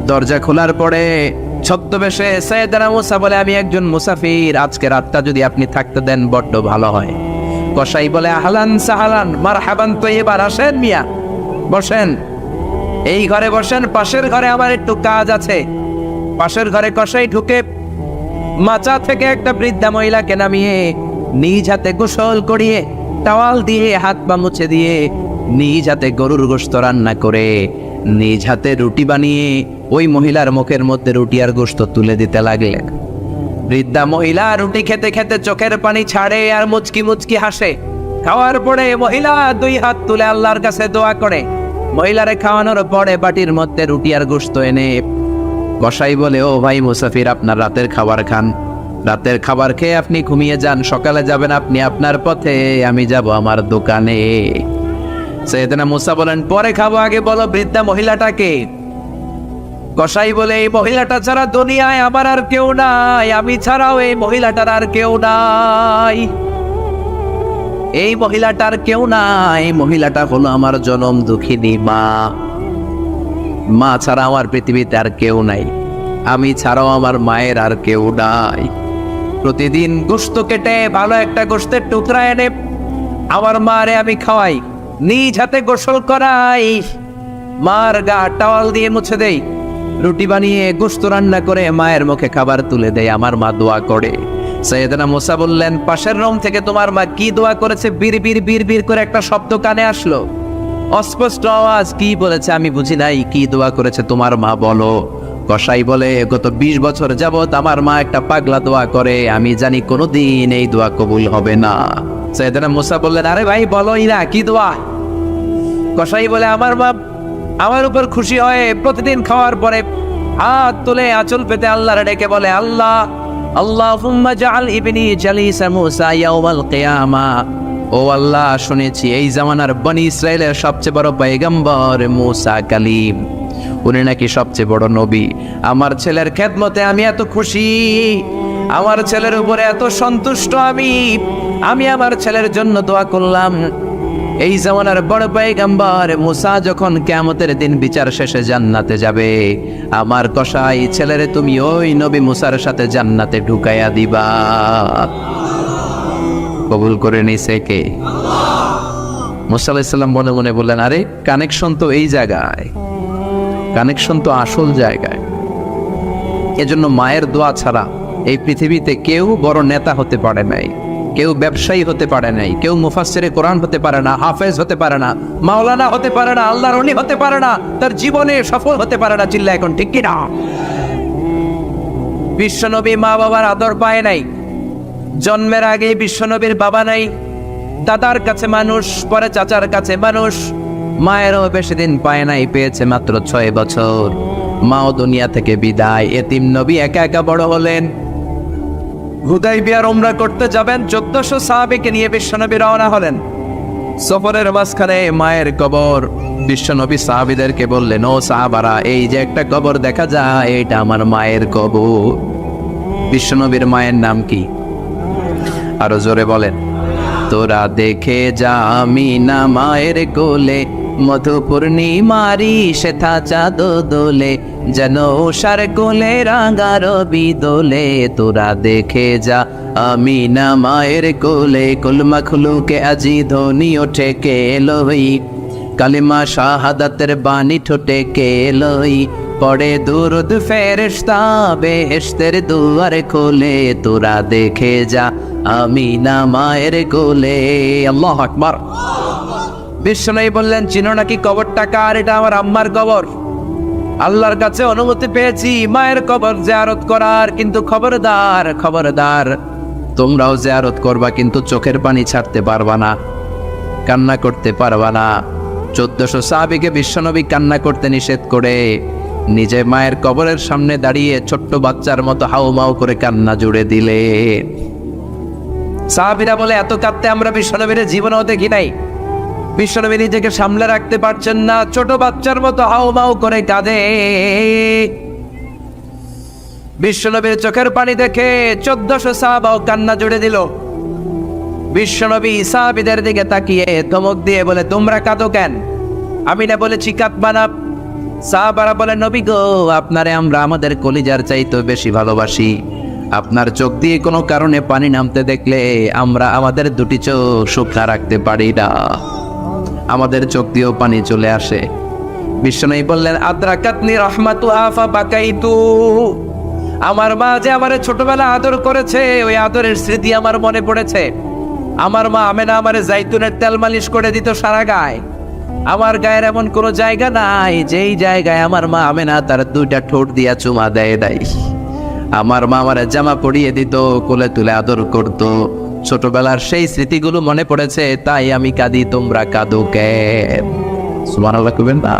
দরজা খোলার পরে ছদ্মবেশে সাইয়েদনা মুসা বলে, আমি একজন মুসাফির, আজকে রাতটা যদি আপনি থাকতে দেন বড্ড ভালো হয়। কসাই বলে, আহলান সাহালান মারহাবান, তো এবার আসেন মিয়া, বসেন, এই ঘরে বসেন, পাশের ঘরে আমার একটু কাজ আছে। পাশের ঘরে কসাই ঢুকে মাচা থেকে একটা বৃদ্ধা মহিলাকে নামিয়ে নিজ হাতে গোসল করিয়ে টাওয়াল দিয়ে হাত পা মুছে দিয়ে নিজ হাতে গরুর গোশত রান্না করে নিজ হাতে রুটি বানিয়ে ওই মহিলার মুখের মধ্যে রুটি আর গোশত তুলে দিতে লাগলেন। বৃদ্ধা মহিলা রুটি খেতে খেতে চোখের পানি ছাড়ে আর মুচকি হাসে। খাওয়ার পরে মহিলা 2 হাত তুলে আল্লাহর কাছে দোয়া করে। মহিলারে খাওয়ানোর পরে বাটির মধ্যে রুটি আর গোশত এনে কসাই বলে, ও ভাই মুসাফির, আপনার রাতের খাবার খান, রাতের খাবার খেয়ে আপনি ঘুমিয়ে যান, সকালে যাবেন আপনি আপনার পথে, আমি যাব আমার দোকানে। সাইয়েদনা মুসা বলেন, পরে খাবো, আগে বলো বৃদ্ধা মহিলাটাকে। কসাই বলে, এই মহিলাটা ছাড়া দুনিয়ায় আমার আর কেউ নাই, আমি ছাড়াও এই মহিলাটার আর কেউ নাই, এই মহিলাটার কেউ নাই। মহিলাটা হলো আমার জনম দুঃখিনী মা, মা ছাড়া আমার পৃথিবীতে আর কেউ নাই, আমি ছাড়াও আমার মায়ের আর কেউ নাই। প্রতিদিন গোশত কেটে ভালো একটা গোশতের টুকরা এনে আমার মারে আমি খাওয়াই, নিজ হাতে গোসল করাই, মার গা টাওয়াল দিয়ে মুছে দেই, রুটি বানিয়ে গোশত রান্না করে মায়ের মুখে খাবার তুলে দেয়, আমার মা দোয়া করে। সাইয়েদনা মুসা বললেন, পাশের রুম থেকে তোমার মা কি দোয়া করেছে? বিড় করে একটা শব্দ কানে আসলো, অস্পষ্ট আওয়াজ। কি বলেছে আমি বুঝি নাই, কি দোয়া করেছে তোমার মা বলো। কসাই বলে, গত 20 বছর যাবত আমার মা একটা পাগলা দোয়া করে, আমি জানি কোনোদিন এই দোয়া কবুল হবে না। সাইয়েদনা মুসা বললেন, আরে ভাই বলোই না, কি দোয়া? কসাই বলে, আমার মা আমার উপর খুশি হয়ে প্রতিদিন খাওয়ার পরে হাত তুলে আঁচল পেতে আল্লাহর ডেকে বলে, আল্লাহ আল্লাহুম্মা জাআল ইবনি জালিসা মূসা ইয়াউমাল কিয়ামা। ও আল্লাহ, শুনেছি এই জামানার বনি ইসরায়েলের সবচেয়ে বড় পয়গম্বর মূসা কালিম, উনি নাকি সবচেয়ে বড় নবী। আমার ছেলের খেদমতে আমি এত খুশি, আমার ছেলের উপরে এত সন্তুষ্ট আমি আমার ছেলের জন্য দোয়া করলাম। এই জামানার বড় পয়গম্বর মূসা যখন কিয়ামতের দিন বিচার শেষে জান্নাতে যাবে, আমার কসাই ছেলেরে তুমি ওই নবী মূসার সাথে জান্নাতে ঢুকাইয়া দিবা। কবুল করে নিছে কে? মূসা আলাইহিস সালাম মনে মনে বললেন, আরে কানেকশন তো এই জায়গায়, কানেকশন তো আসল জায়গায়। এজন্য মায়ের দোয়া ছাড়া এই পৃথিবীতে কেউ বড় নেতা হতে পারে নাই, কেউ ব্যবসায়ী হতে পারে নাই, কেউ মুফাসসিরে কোরআন হতে পারে না, হাফেজ হতে পারে না, মাওলানা হতে পারে না, আল্লাহর ওলি হতে পারে না, তার জীবনে সফল হতে পারে না। চিল্লা এখন ঠিক কি না? বিশ্বনবী মা বাবার আদর পায় নাই, জন্মের আগে বিশ্বনবীর বাবা নাই, দাদার কাছে মানুষ, পরে চাচার কাছে মানুষ, মায়েরও বেশি দিন পায় নাই, পেয়েছে মাত্র 6 বছর। মাও দুনিয়া থেকে বিদায়, এতিম নবী একা একা বড় হলেন। হুদাইবিয়ার উমরা করতে যাবেন, 1400 সাহাবীকে নিয়ে বিশ্বনবী রওনা হলেন। সফরের মাঝখানে মায়ের কবর। বিশ্বনবী সাহাবীদেরকে বললেন, ও সাহাবারা, এই যে একটা কবর দেখা যায়, এটা আমার মায়ের কবর। বিশ্বনবীর মায়ের নাম কি? আরো জোরে বলেন। তোরা দেখে যা আমিনা মায়ের কোলে, মধু পূর্ণিমারি সেথা চাঁদ দোলে, যেন উষার কোলে রাঙা রবি দোলে। তোরা দেখে যা আমিনা মায়ের কোলে, কুল মাখলুকে আজি ধ্বনি ওঠে কে এলোই, কালিমা শাহাদাতের বাণী ঠোঁটে কে এলোই, পড়ে দুরুদ ফেরেশতা বেহেশতের দুয়ার খোলে। তোরা দেখে যা আমিনা মায়ের কোলে। আল্লাহু আকবার। বিশ্বনবী বললেন, চিনো নাকি কবরটা কার? এটা আমার আম্মার কবর। আল্লাহর কাছে অনুমতি পেয়েছি মায়ের কবর জিয়ারত করার, কিন্তু খবরদার খবরদার, তোমরাও জিয়ারত করবা, কিন্তু চোখের পানি ছাড়তে পারবা না, কান্না করতে পারবা না। 1400 সাহাবীকে বিশ্বনবী কান্না করতে নিষেধ করে নিজে মায়ের কবরের সামনে দাঁড়িয়ে ছোট্ট বাচ্চার মতো হাউমাউ করে কান্না জুড়ে দিলে। সাহাবীরা বলে, এত কাঁদতে আমরা বিশ্বনবীর জীবনেও দেখি নাই। বিশ্বনবী নিজেকে সামলে রাখতে পারছেন না, ছোট বাচ্চার মতো হাউমাউ করে কাঁদে। বিশ্বনবীর চোখের পানি দেখে 1400 সাহাবাও কান্না জুড়ে দিল। বিশ্বনবী সাহাবীদের দিকে তাকিয়ে ধমক দিয়ে বলে, তোমরা কাঁদো কেন? আমি না বলেছি কাঁদবা না? সাহাবারা বলে, নবী গো, আপনারে আমরা আমাদের কলিজার চাইতে বেশি ভালোবাসি। আপনার চোখ দিয়ে কোনো কারণে পানি নামতে দেখলে আমরা আমাদের দুটি চোখ শুকনা রাখতে পারি না, আমাদের চোখ দিয়েও পানি চলে আসে। বিশ্বনবী বললেন, আদরাকাতনি রাহমাতুহা ফাবাকাইতু। আমার মা যে আমারে ছোটবেলা আদর করেছে, ওই আদরের স্মৃতি আমার মনে পড়েছে। আমার মা আমেনা আমারে জাইতুনের তেল মালিশ করে দিত সারা গায়ে। আমার গায়ের এমন কোনো জায়গা নাই যেই জায়গায় আমার মা আমেনা তার 2টা ঠোঁট দিয়া চুমা দেয় নাই। আমার মা আমারে জামা পরিয়ে দিত, কোলে তুলে আদর করত। ছোটবেলার সেই স্মৃতিগুলো মনে পড়েছে, তাই আমি কাঁদি, তোমরা কাঁদো কেন? সুবহানাল্লাহ কইবেন না?